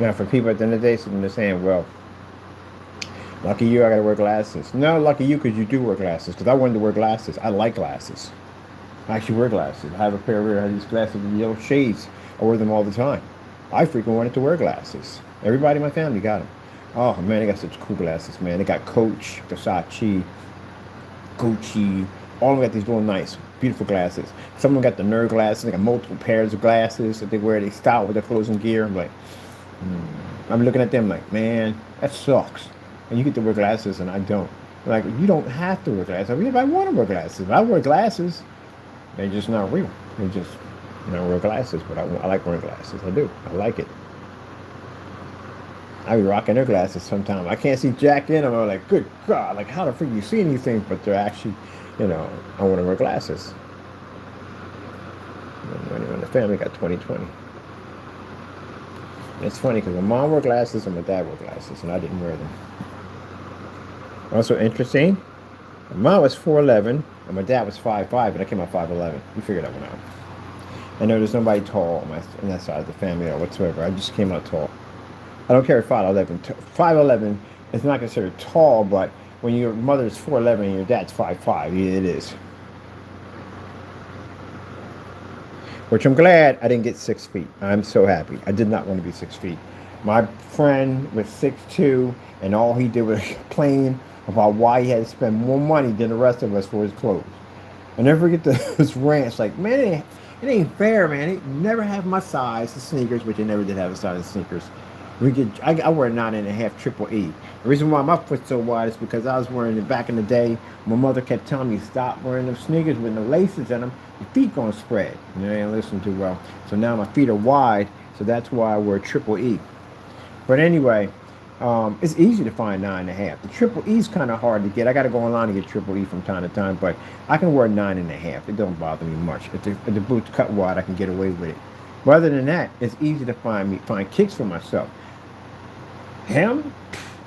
Now, for people at the end of the day, they're saying, well, lucky you, I gotta wear glasses. No, lucky you, because you do wear glasses. Because I wanted to wear glasses. I like glasses. I actually wear glasses. I have a pair of I have these glasses with yellow shades. I wear them all the time. I freaking wanted to wear glasses. Everybody in my family got them. Oh man, they got such cool glasses, man. They got Coach, Versace, Gucci. All of them got these little nice, beautiful glasses. Some of them got the nerd glasses. They got multiple pairs of glasses that they wear. They style with their clothes and gear. I'm like, I'm looking at them like, man, that sucks. And you get to wear glasses and I don't. Like, you don't have to wear glasses. I mean, if I want to wear glasses, if I wear glasses, they're just not real. They're just, you know, wear glasses. But I like wearing glasses. I do. I like it. I be rocking their glasses sometimes. I can't see jack in them. I'm like, good God, like how the freak you see anything? But they're actually, you know, I want to wear glasses. When the family got 20/20. It's funny because my mom wore glasses and my dad wore glasses, and I didn't wear them. Also interesting, my mom was 4'11", and my dad was 5'5", and I came out 5'11". You figure that one out. I know there's nobody tall on that side of the family or whatsoever. I just came out tall. I don't care if 5'11". 5'11" is not considered tall, but when your mother's 4'11" and your dad's 5'5", it is. Which I'm glad I didn't get 6 feet. I'm so happy. I did not want to be 6 feet. My friend was 6'2", and all he did was complain about why he had to spend more money than the rest of us for his clothes. I never forget those rants. Like, man, it ain't fair, man. They never have my size, the sneakers, which they never did have a size of sneakers. I wear 9.5 triple E. The reason why my foot's so wide is because I was wearing it back in the day. My mother kept telling me, stop wearing them sneakers with no laces in them. Your feet gonna spread. You know, I ain't listening too well. So now my feet are wide, so that's why I wear triple E. But anyway, it's easy to find 9.5. The triple E is kind of hard to get. I got to go online and get triple E from time to time, but I can wear 9.5. It don't bother me much. If the boots cut wide, I can get away with it. But other than that, it's easy to find kicks for myself. Him,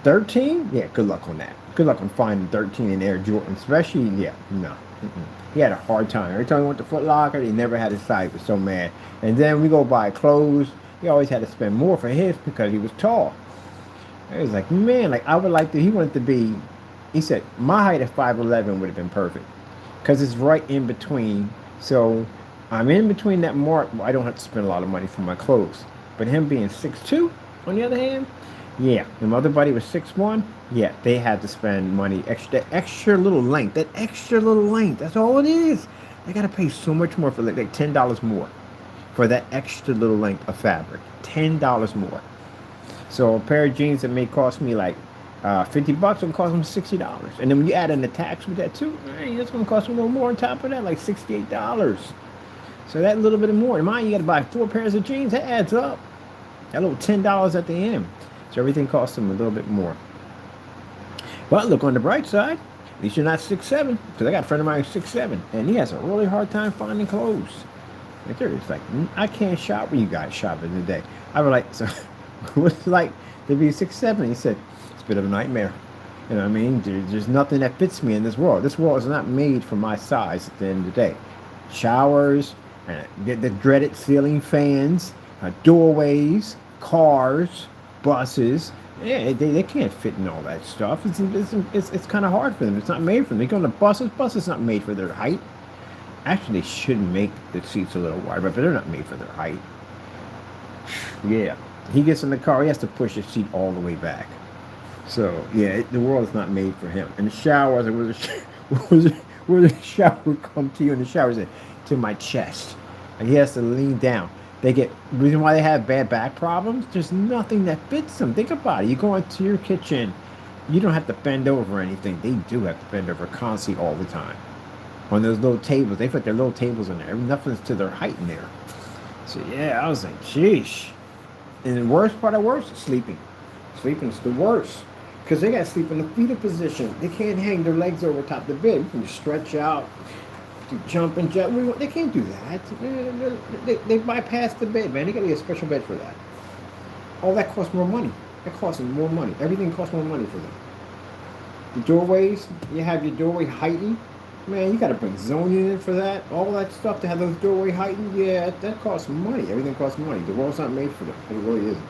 13? Yeah, good luck on that. Good luck on finding 13 in Air Jordan, especially, yeah, no. He had a hard time. Every time he went to Foot Locker, he never had his size. He was so mad. And then we go buy clothes. He always had to spend more for his because he was tall. He was like, man, like I would like to, he wanted to be, he said, my height at 5'11" would have been perfect. Because it's right in between. So I'm in between that mark. I don't have to spend a lot of money for my clothes. But him being 6'2", on the other hand, yeah. And my other buddy was 6'1", yeah, they had to spend money, extra little length. That extra little length, that's all it is. They got to pay so much more for like $10 more for that extra little length of fabric. $10 more. So a pair of jeans that may cost me like $50 will cost them $60. And then when you add in the tax with that too, hey, that's going to cost a little more on top of that, like $68. So that little bit more. In mine, you got to buy 4 pairs of jeans. That adds up. That little $10 at the end. So everything costs them a little bit more. But look on the bright side. At least you're not 6'7", because I got a friend of mine who's 6'7", and he has a really hard time finding clothes. Like, it's like, I can't shop where you guys shop in the day. I was like, so what's it like to be 6'7"? He said, it's a bit of a nightmare. You know what I mean? There's nothing that fits me in this world. This world is not made for my size at the end of the day. Showers, the dreaded ceiling fans, doorways, cars, buses. Yeah, they can't fit in all that stuff. It's kind of hard for them. It's not made for them. They go on the buses. Buses not made for their height. Actually, they should make the seats a little wider, but they're not made for their height. Yeah, he gets in the car. He has to push his seat all the way back. So yeah, the world is not made for him. And the showers, where the shower come to you in the shower is to my chest, and he has to lean down. The reason why they have bad back problems, there's nothing that fits them. Think about it. You go into your kitchen, you don't have to bend over or anything. They do have to bend over constantly all the time. on those little tables. They put their little tables in there. Nothing's to their height in there. So yeah, I was like, sheesh. And the worst part of worst is sleeping. Sleeping's the worst. Because they got to sleep in the fetal position. They can't hang their legs over top of the bed. You can stretch out, jump and jump. They can't do that. They bypass the bed, man. They got to get a special bed for that. All that costs more money. That costs them more money. Everything costs more money for them. The doorways, you have your doorway heightened. Man, you got to bring zoning in for that. All that stuff to have those doorway heightened. Yeah, that costs money. Everything costs money. The world's not made for them. It really isn't.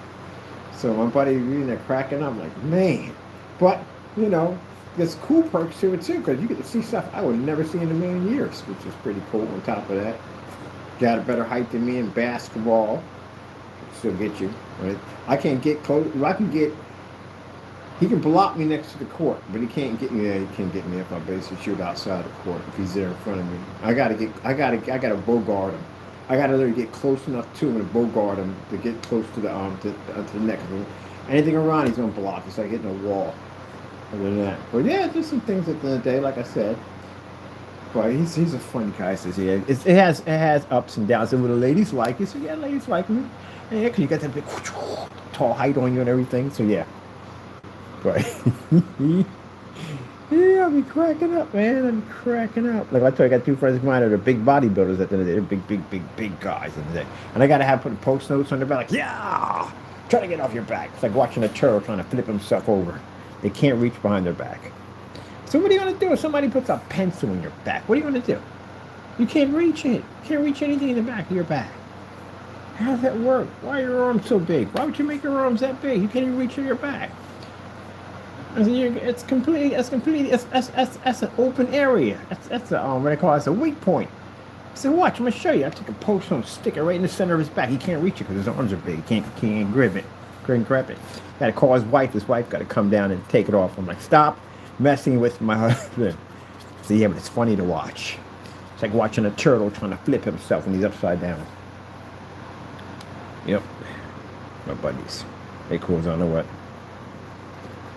So my buddy reading that cracking up, like, man. But, you know, there's cool perks to it too, because you get to see stuff I would never see in a million years, which is pretty cool. On top of that, got a better height than me in basketball. Still get you, right? I can't get close. I can get. He can block me next to the court, but he can't get me there. He can't get me if I basically shoot outside the court if he's there in front of me. I gotta bogart him. I gotta literally get close enough to him and bogart him to get close to the to the neck of him. Anything around, he's gonna block. It's like hitting a wall. Other than that, but yeah, there's some things at the end of the day, like I said. But he's a funny guy. Says yeah, it has ups and downs. And what the ladies like it, so yeah, ladies like me. And yeah, 'cause you got that big tall height on you and everything. So yeah. But yeah, I'll be cracking up, man. I'm cracking up. Like I told you, I got two friends of mine that are big bodybuilders at the end of the day. They're big guys at the end of the day. And I gotta have put post notes on their back, like, yeah, try to get off your back. It's like watching a turtle trying to flip himself over. They can't reach behind their back. So what are you gonna do if somebody puts a pencil in your back? What are you gonna do? You can't reach it. You can't reach anything in the back of your back. How does that work? Why are your arms so big? Why would you make your arms that big? You can't even reach your back. It's an open area. That's a what I call it, it's a weak point. So watch, I'm gonna show you. I took a post and stick it right in the center of his back. He can't reach it because his arms are big. He can't grip it. Couldn't grab it. Got to call his wife. His wife got to come down and take it off. I'm like, stop messing with my husband. So yeah, but it's funny to watch. It's like watching a turtle trying to flip himself when he's upside down. Yep, my buddies. They cool as I know what.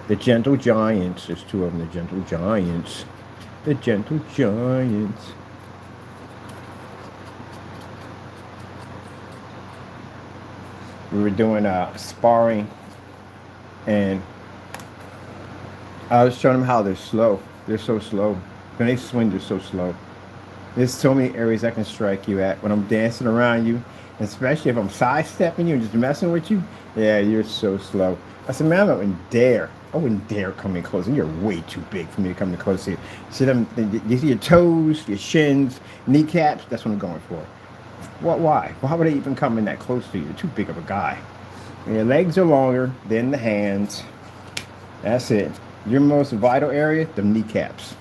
The Gentle Giants. There's two of them. The Gentle Giants. The Gentle Giants. We were doing sparring, and I was showing them how they're slow. They're so slow. When they swing, they're so slow. There's so many areas I can strike you at when I'm dancing around you, especially if I'm sidestepping you and just messing with you. Yeah, you're so slow. I said, man, I wouldn't dare. I wouldn't dare come in close. You're way too big for me to come in close to you. See them? You see your toes, your shins, kneecaps. That's what I'm going for. What? Why? Why would I even come in that close to you? You're too big of a guy. And your legs are longer than the hands. That's it. Your most vital area, them kneecaps.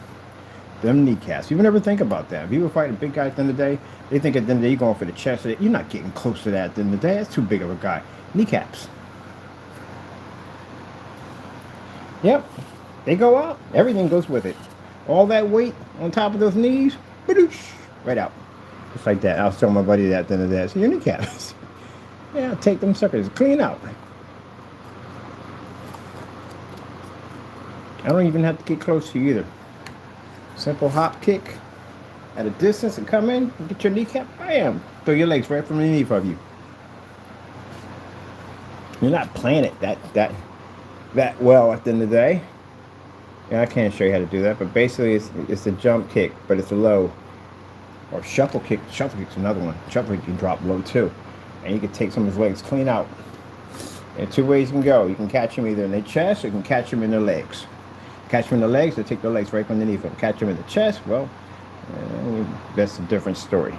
Them kneecaps. You would never think about that. If you were fighting a big guy at the end of the day, they think at the end of the day you're going for the chest. You're not getting close to that at the end of the day. That's too big of a guy. Kneecaps. Yep. They go out. Everything goes with it. All that weight on top of those knees, right out. Just like that. I was telling my buddy that at the end of the day. So your kneecaps. Yeah, take them suckers. Clean out. I don't even have to get close to you either. Simple hop kick at a distance and come in and get your kneecap. Bam! Throw your legs right from underneath of you. You're not playing it that well at the end of the day. Yeah, I can't show you how to do that, but basically it's a jump kick, but it's a low. Or shuffle kick. Shuffle kick's another one. Shuffle kick you can drop low too. And you can take some of his legs clean out. And two ways you can go. You can catch him either in their chest or you can catch him in their legs. Catch him in the legs, they take their legs right underneath him. Catch him in the chest, well, that's a different story.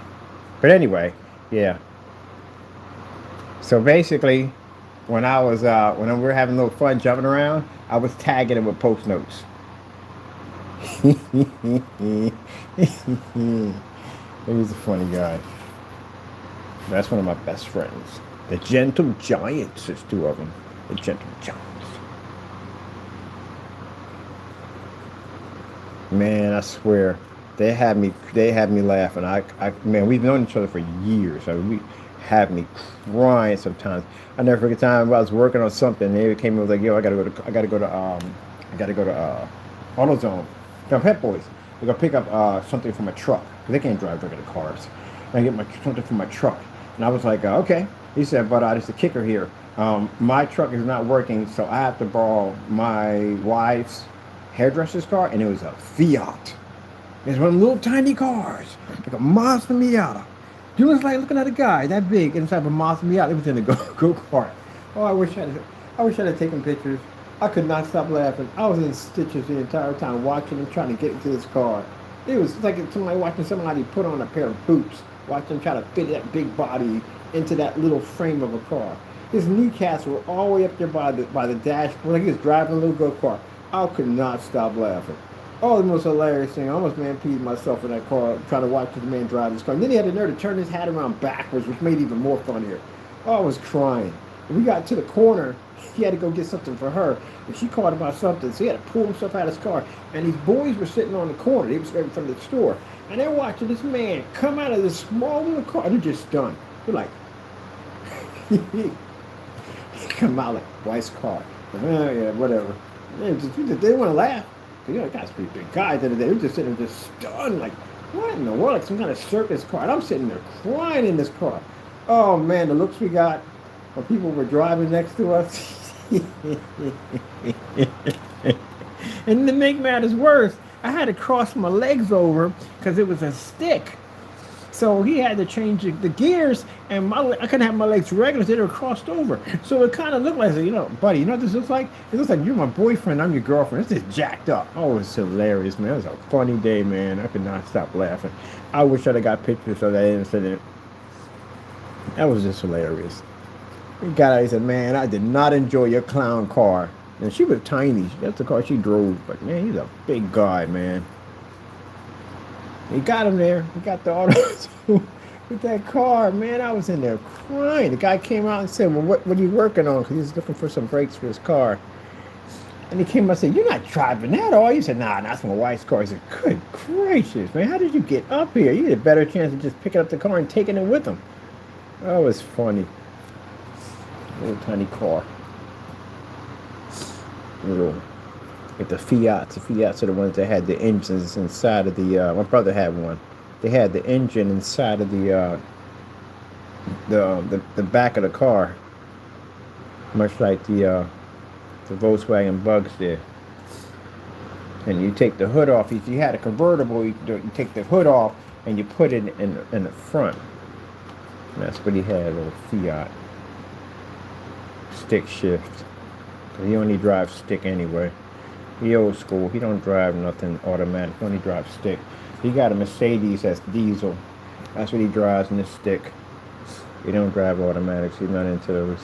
But anyway, yeah. So basically, when we were having a little fun jumping around, I was tagging him with post notes. He's a funny guy. That's one of my best friends. The Gentle Giants. There's two of them. The Gentle Giants. Man, I swear, they had me laughing. Man, we've known each other for years. I mean, we have me crying sometimes. I never forget the time I was working on something. And they came in like, yo, I gotta go to AutoZone, Pep Boys. to go pick up something from a truck. They can't drive regular cars. And I get something from my truck. And I was like, okay. He said, but there's the kicker here. My truck is not working, so I have to borrow my wife's hairdresser's car, and it was a Fiat. It's one of them little tiny cars, like a Mazda Miata. You was like looking at a guy that big inside of a Mazda Miata. It was in a go-kart. Oh, I wish I had taken pictures. I could not stop laughing. I was in stitches the entire time watching him trying to get into this car. It was like somebody watching somebody put on a pair of boots, watching him try to fit that big body into that little frame of a car. His kneecaps were all the way up there by the dashboard, like he was driving a little go-kart. I could not stop laughing. Oh, the most hilarious thing. I almost man-peed myself in that car trying to watch this man drive this car. And then he had the nerve to turn his hat around backwards, which made it even more funnier. Oh, I was crying. When we got to the corner, he had to go get something for her. And she called about something, so he had to pull himself out of his car. And these boys were sitting on the corner. They was right in front of the store. And they're watching this man come out of this small little car. And they're just stunned. They're like, he come out like, wife's car. Yeah, whatever. They didn't want to laugh. You know, guy's pretty big guy. They were just sitting there just stunned, like, what in the world? Like some kind of circus car. And I'm sitting there crying in this car. Oh, man, the looks we got when people were driving next to us. And to make matters worse, I had to cross my legs over because it was a stick. So he had to change the gears, and I couldn't have my legs regular, so they were crossed over. So it kind of looked like, you know, buddy, you know what this looks like? It looks like you're my boyfriend, I'm your girlfriend. It's just jacked up. Oh, it was hilarious, man. It was a funny day, man. I could not stop laughing. I wish I'd have got pictures of that incident. That was just hilarious. He got out, he said, man, I did not enjoy your clown car. And she was tiny. That's the car she drove. But, man, he's a big guy, man. He got him there. He got the auto with that car. Man, I was in there crying. The guy came out and said, well, what are you working on? Because he was looking for some brakes for his car. And he came out and said, you're not driving that, are you? He said, nah, that's my wife's car. He said, good gracious, man. How did you get up here? You had a better chance of just picking up the car and taking it with him. That was funny. Little tiny car. Little. With the Fiats. The Fiats are the ones that had the engines inside of the, my brother had one. They had the engine inside of the back of the car. Much like the Volkswagen Bugs did. And you take the hood off. If you had a convertible, you take the hood off and you put it in the front. And that's what he had, a little Fiat. Stick shift. He only drives stick anyway. He old school. He don't drive nothing automatic. He only drives stick. He got a Mercedes that's diesel. That's what he drives in the stick. He don't drive automatics. He's not into those.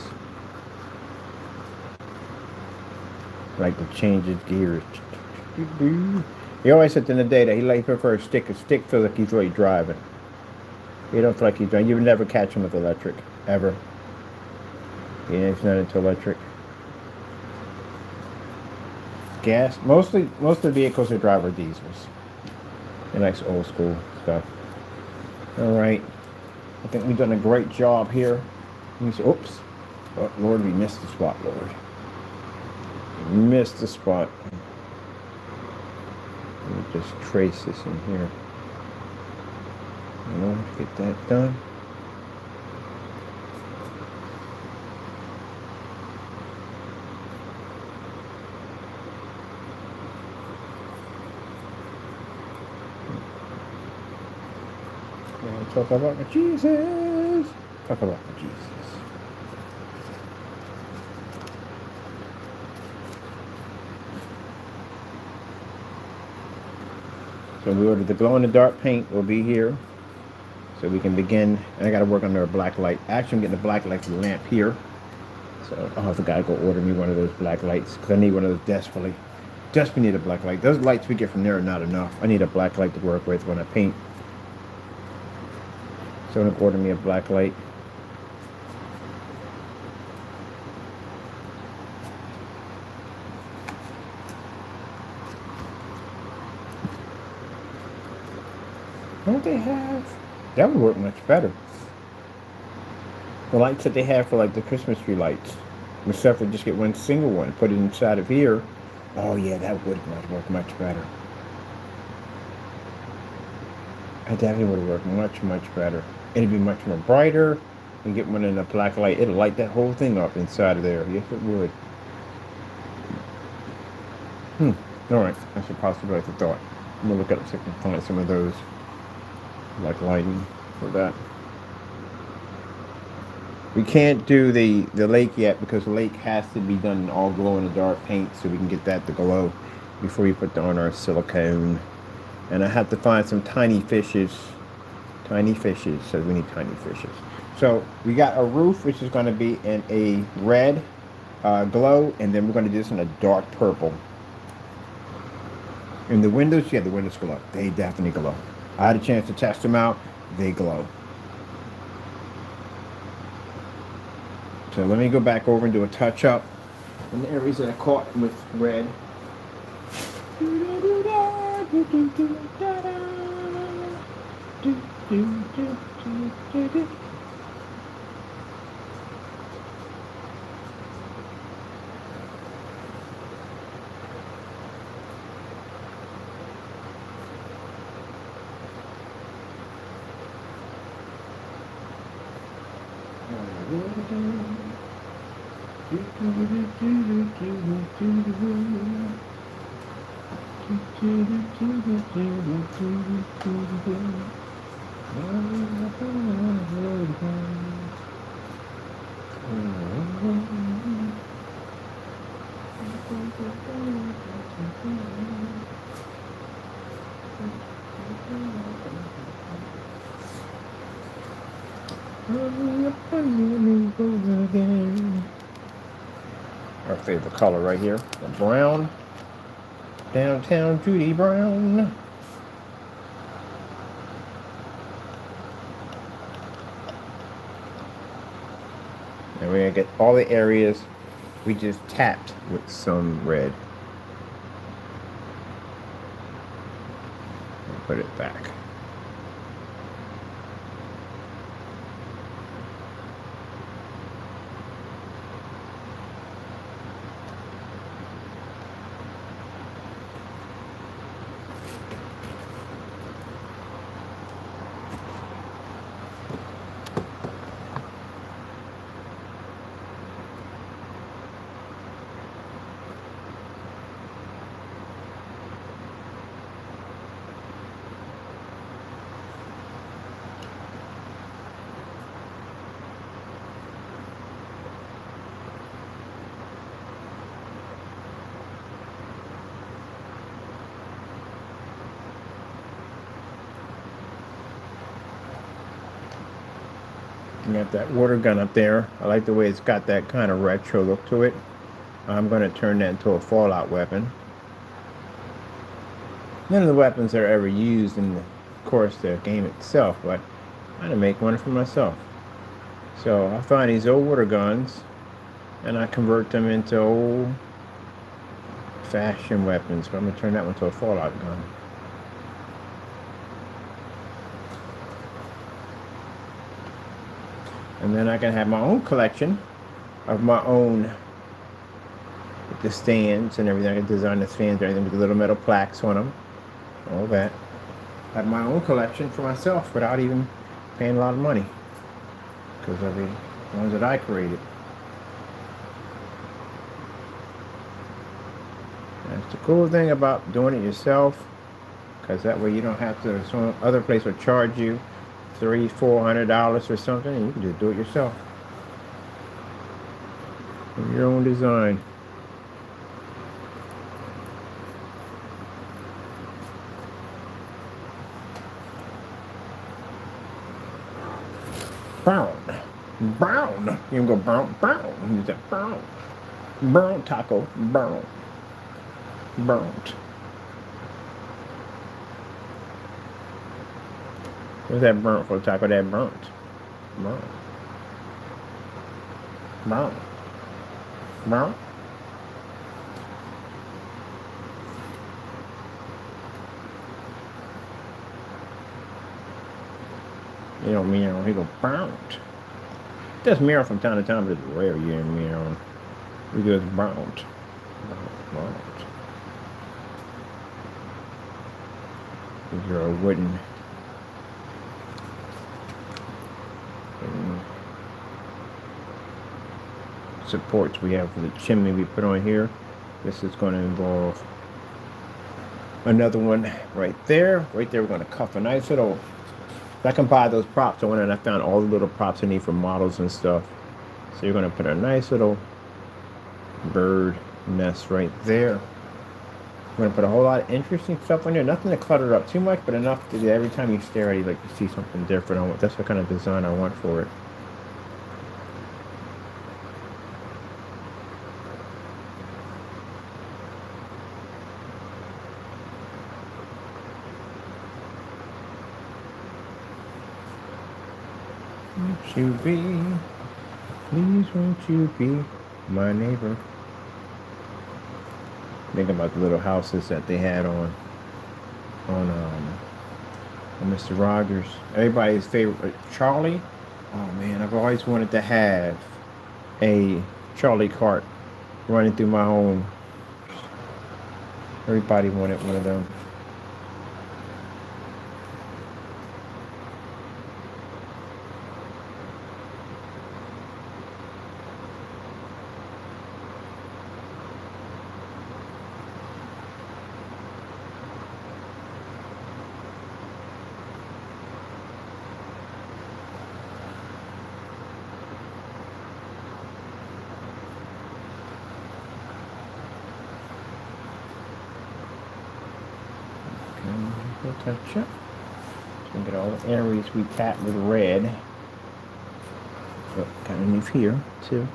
Like to change his gears. He always said in the day that he prefers stick. A stick feels like he's really driving. He don't feel like he's driving. You would never catch him with electric. Ever. He's not into electric. Gas. Most of the vehicles they drive are diesels. He likes old school stuff. All right. I think we've done a great job here. Oops. Oh, Lord, we missed the spot, Lord. We missed the spot. Let me just trace this in here. You know, get that done. Talk about my Jesus. Talk about my Jesus. So we ordered the glow-in-the-dark paint will be here. So we can begin. And I got to work on their black light. Actually, I'm getting the black light for the lamp here. So I'll have the guy go order me one of those black lights. Because I need one of those desperately. Desperately need a black light. Those lights we get from there are not enough. I need a black light to work with when I paint. So I'm going to order me a black light. Don't they have? That would work much better. The lights that they have for like the Christmas tree lights. Except for just get one single one, put it inside of here. Oh yeah, that would work much better. I definitely would work much, much better. It'd be much more brighter. And get one in a black light. It'll light that whole thing up inside of there. Yes, it would. All right, that's a possibility. I thought. I'm gonna look up so I can find some of those like lighting for that. We can't do the lake yet because the lake has to be done in all glow in the dark paint so we can get that to glow before we put on our silicone. And I have to find some tiny fishes. Tiny fishes, so we need tiny fishes. So we got a roof which is going to be in a red glow, and then we're going to do this in a dark purple. And the windows, yeah, the windows glow. They definitely glow. I had a chance to test them out. They glow. So let me go back over and do a touch up in the areas that I caught with red. Our favorite color right here, the brown. Downtown Judy Brown. And we're gonna get all the areas we just tapped with some red. And put it back. You got that water gun up there. I like the way it's got that kind of retro look to it. I'm going to turn that into a Fallout weapon. None of the weapons are ever used in, of course, the game itself, but I'm going to make one for myself. So I find these old water guns, and I convert them into old-fashioned weapons. But I'm going to turn that one to a Fallout gun. And then I can have my own collection of my own, with the stands and everything. I can design the stands and everything with the little metal plaques on them. All that. Have my own collection for myself without even paying a lot of money. Because of the ones that I created. That's the cool thing about doing it yourself. Because that way you don't have to, some other place will charge you $300-400 or something, and you can just do it yourself. Your own design. Brown. Brown. You can go brown, brown. You say brown. Brown taco. Brown. Burnt. What's that burnt for? Taco that burnt. Burnt. Brown. Brown. You know, meow. He go burnt. Does meow from time to time, but it's rare. You hear meow. We just burnt. Burnt. These are a wooden supports we have for the chimney we put on here. This is going to involve another one right there. Right there, we're going to cuff a nice little. I can buy those props. I went and I found all the little props I need for models and stuff. So you're going to put a nice little bird nest right there. I'm going to put a whole lot of interesting stuff on there. Nothing to clutter it up too much, but enough that every time you stare at it, like you see something different. That's the kind of design I want for it. Won't you be, please won't you be my neighbor? Thinking about the little houses that they had on Mr. Rogers. Everybody's favorite, Charlie. Oh man, I've always wanted to have a Charlie cart running through my home. Everybody wanted one of them. Touch up. So we get all the areas we tapped with red. Oh, kind of underneath here too.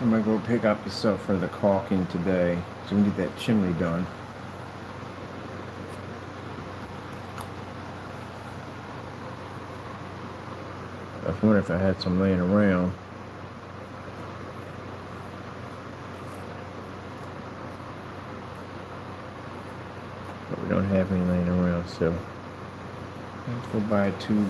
I'm gonna go pick up the stuff for the caulking today, so we need that chimney done. I was wondering if I had some laying around. But we don't have any laying around, so let's go buy a tube.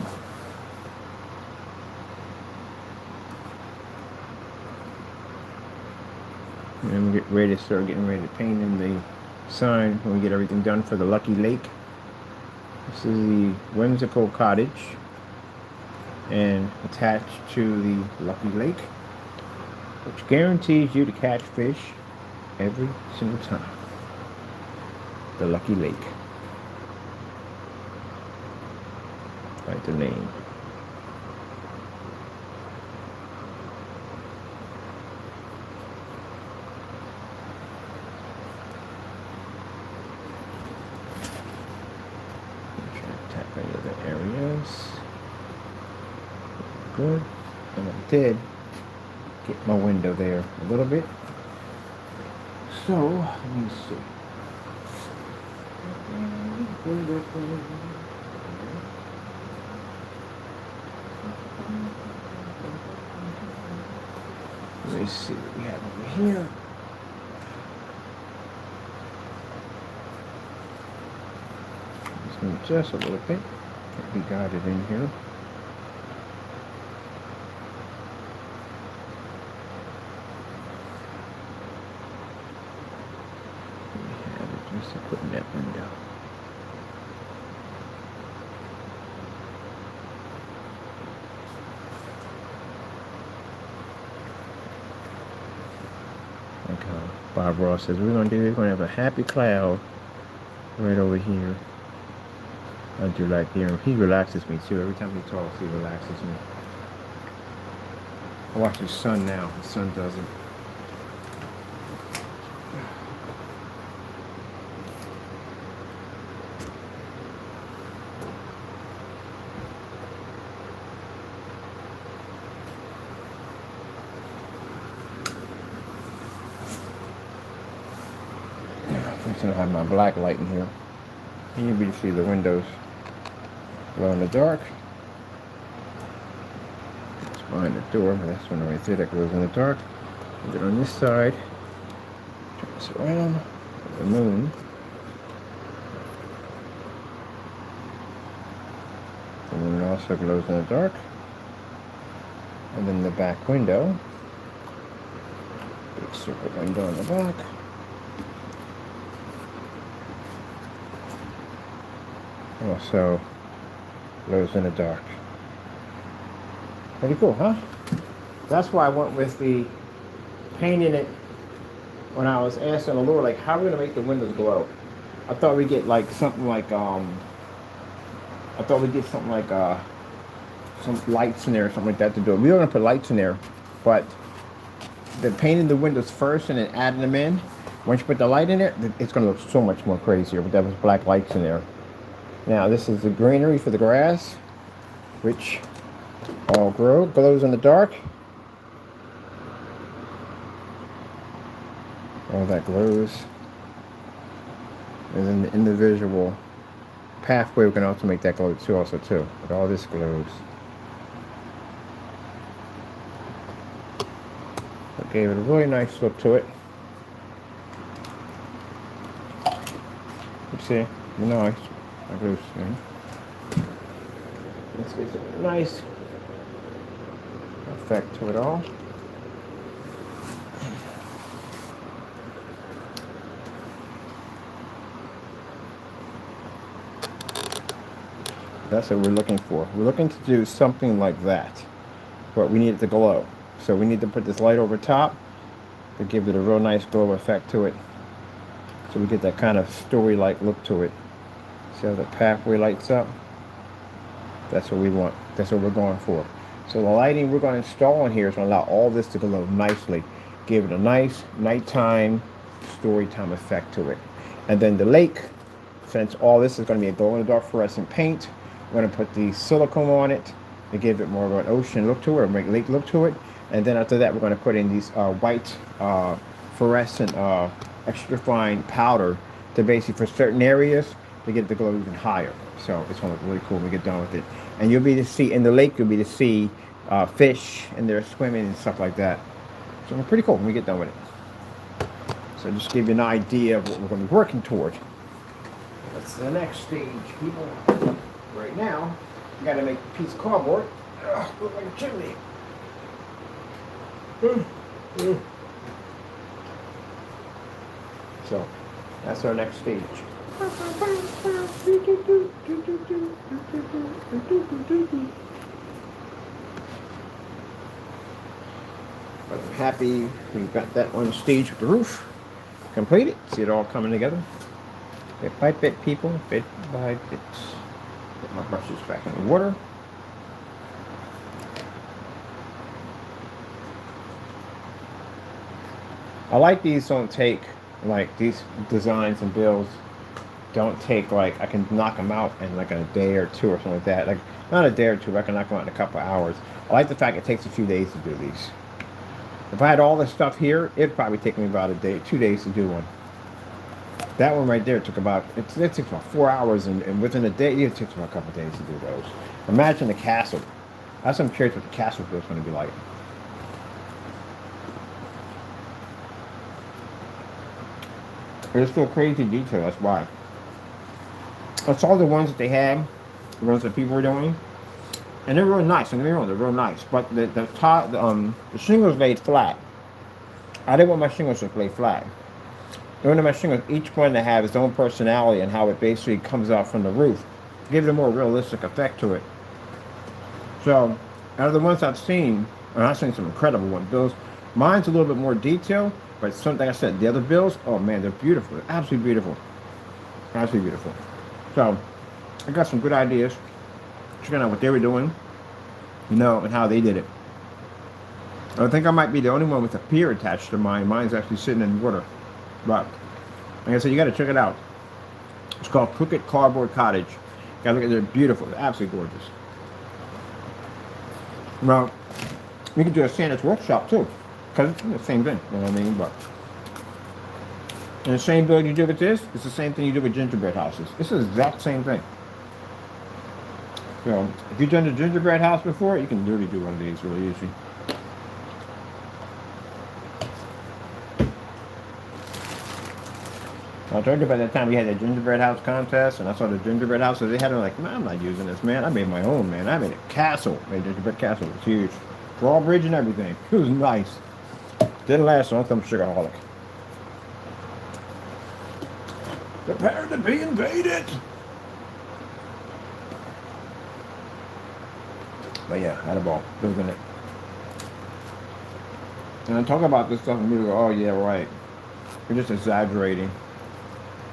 And we get ready to start getting ready to paint in the sign when we get everything done for the Lucky Lake. This is the whimsical cottage, and attached to the Lucky Lake, which guarantees you to catch fish every single time. The Lucky Lake. Like the name. Tap any other areas. Good. And I did get my window there a little bit. So, let me see. Let me see what we have over here. Just move just a little bit. We got it in here. Just to put in that window. Like how Bob Ross says, we're going to have a happy cloud right over here. I do like hearing. He relaxes me too. Every time he talks, he relaxes me. I watch his son now. His son doesn't. I'm just gonna have my black light in here. You'll be able to see the windows glow in the dark. It's behind the door, but that's one right there that glows in the dark. And then on this side, turn this around, the moon. The moon also glows in the dark. And then the back window Circle window in the back. Also, glows in the dark. Pretty cool, huh? That's why I went with the painting it when I was asking the Lord, like, how are we gonna make the windows glow? I thought we'd get like something like some lights in there or something like that to do it. We don't want to put lights in there, but the painting the windows first and then adding them in. Once you put the light in there, it's gonna look so much more crazier. But that was black lights in there. Now this is the greenery for the grass, which all glows in the dark. All that glows. And then the individual pathway, we can also make that glow too, but all this glows. It gave it a really nice look to it. You see, nice. That glows in. This gives it a nice effect to it all. That's what we're looking for. We're looking to do something like that, but we need it to glow. So we need to put this light over top to give it a real nice glow effect to it. So we get that kind of story-like look to it. See how the pathway lights up? That's what we want. That's what we're going for. So the lighting we're going to install in here is going to allow all this to glow nicely. Give it a nice nighttime, storytime effect to it. And then the lake, since all this is going to be a glow-in-the-dark fluorescent paint, we're going to put the silicone on it to give it more of an ocean look to it, or make lake look to it. And then after that, we're going to put in these white fluorescent extra fine powder to basically for certain areas to get the glow even higher. So it's going to look really cool when we get done with it. And you'll be to see in the lake, you'll be to see fish and they're swimming and stuff like that. So it's pretty cool when we get done with it. So just give you an idea of what we're going to be working toward. That's the next stage, people. Right now, you got to make a piece of cardboard. Look like a chimney. So that's our next stage. But I'm happy we got that one stage with the roof completed. See it all coming together. Bit by bit, people. Bit by bit. Get my brushes back in the water. I like these don't take, like these designs and builds don't take like, I can knock them out in like a day or two or something like that. Like not a day or two, but I can knock them out in a couple of hours. I like the fact it takes a few days to do these. If I had all this stuff here, it'd probably take me about a day, 2 days to do one. That one right there took about, it took about 4 hours, and within a day, it took about a couple of days to do those. Imagine the castle. That's I'm curious what the castle is going to be like. It's still crazy detail, that's why. That's all the ones that they had, the ones that people were doing. And they're real nice, don't get me wrong, they're real nice. But the top, the shingles laid flat. I didn't want my shingles to lay flat. One of my shingles, each one to have its own personality and how it basically comes out from the roof. Give it a more realistic effect to it. So, out of the ones I've seen, and I've seen some incredible ones. Those, mine's a little bit more detailed, but something like I said, the other bills, oh man, they're beautiful. They're absolutely beautiful. Absolutely beautiful. So, I got some good ideas. Checking out what they were doing, you know, and how they did it. I think I might be the only one with a pier attached to mine. Mine's actually sitting in water. But, like I said, you got to check it out. It's called Crooked Cardboard Cottage. You got to look at it. They're beautiful. They're absolutely gorgeous. Well, we can do a Santa's workshop too, because it's the same thing. You know what I mean? But in the same build you do with this, it's the same thing you do with gingerbread houses. It's the exact same thing. So, if you've done a gingerbread house before, you can literally do one of these really easy. I told you by that time we had that gingerbread house contest, and I saw the gingerbread house, so they had it like, man, I'm not using this, man. I made my own, man. I made a castle. I made a gingerbread castle. It was huge. Drawbridge and everything. It was nice. Didn't last long. I'm sugarholic. Prepare to be invaded. But yeah, I had a ball. Building it. And I talk about this stuff and people go, oh yeah, right. You're just exaggerating.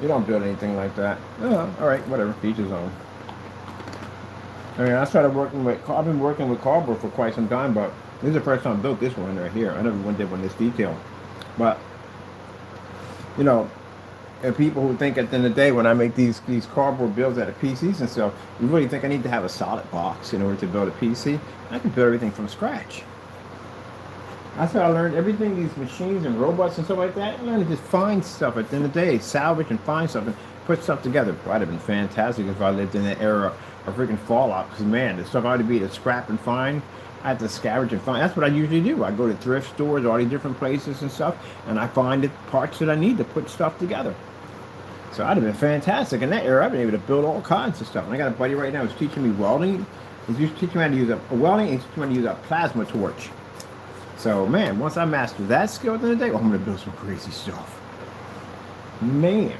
You don't build anything like that. Oh, all right, whatever. Each his own. I mean, I started working with, I've been working with cardboard for quite some time, but this is the first time I built this one right here. I never did one this detail. But, you know, and people who think at the end of the day when I make these cardboard builds out of PCs and stuff, you really think I need to have a solid box in order to build a PC? I can build everything from scratch. That's how I learned everything, these machines and robots and stuff like that. I learned to just find stuff at the end of the day, salvage and find stuff and put stuff together. Boy, that'd have been fantastic if I lived in that era of freaking Fallout. Because man, the stuff I had to be to scrap and find, I had to scavenge and find. That's what I usually do. I go to thrift stores, all these different places and stuff, and I find the parts that I need to put stuff together. So I'd have been fantastic. In that era, I've been able to build all kinds of stuff. And I got a buddy right now who's teaching me welding. He's teaching me how to use a welding, and he's teaching me how to use a plasma torch. So, man, once I master that skill at the end of the day, I'm going to build some crazy stuff. Man.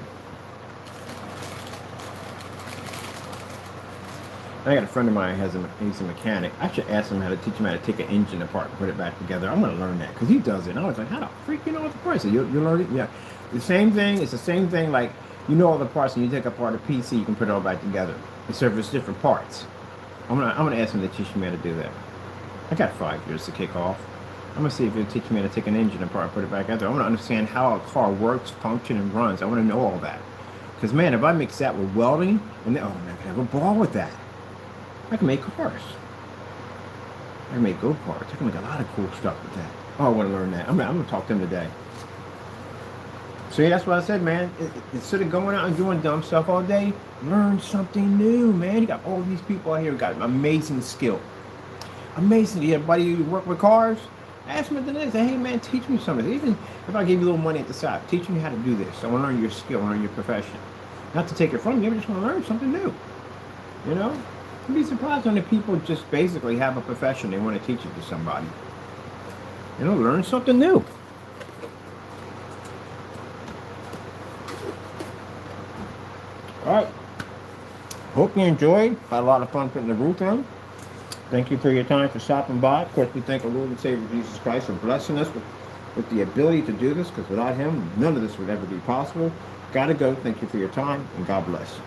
I got a friend of mine he's a mechanic. I should ask him how to teach him how to take an engine apart and put it back together. I'm going to learn that because he does it. And I was like, how the freak you know what the parts are? You learn it? Yeah. The same thing. It's the same thing like you know all the parts and you take apart a PC, you can put it all back together. Except for it's different parts. I'm gonna ask him to teach me how to do that. I got 5 years to kick off. I'm going to see if he'll teach me how to take an engine apart and put it back together. I want to understand how a car works, functions, and runs. I want to know all that. Because, man, if I mix that with welding, and then, oh, man, I can have a ball with that. I can make cars. I can make go-karts. I can make a lot of cool stuff with that. Oh, I want to learn that. I'm going to talk to him today. So, yeah, that's what I said, man. Instead of going out and doing dumb stuff all day, learn something new, man. You got all these people out here who got amazing skill. Amazing. You have anybody who work with cars? Ask me at the next. Say, hey man, teach me something. Even if I give you a little money at the side, teach me how to do this. I want to learn your skill, I want to learn your profession. Not to take it from you, I just want to learn something new. You know? You'd be surprised when the people just basically have a profession, they want to teach it to somebody. You know, learn something new. Alright. Hope you enjoyed. Had a lot of fun putting the roof on. Thank you for your time for stopping by. Of course, we thank our Lord and Savior Jesus Christ for blessing us with the ability to do this, because without him, none of this would ever be possible. Gotta go. Thank you for your time, and God bless.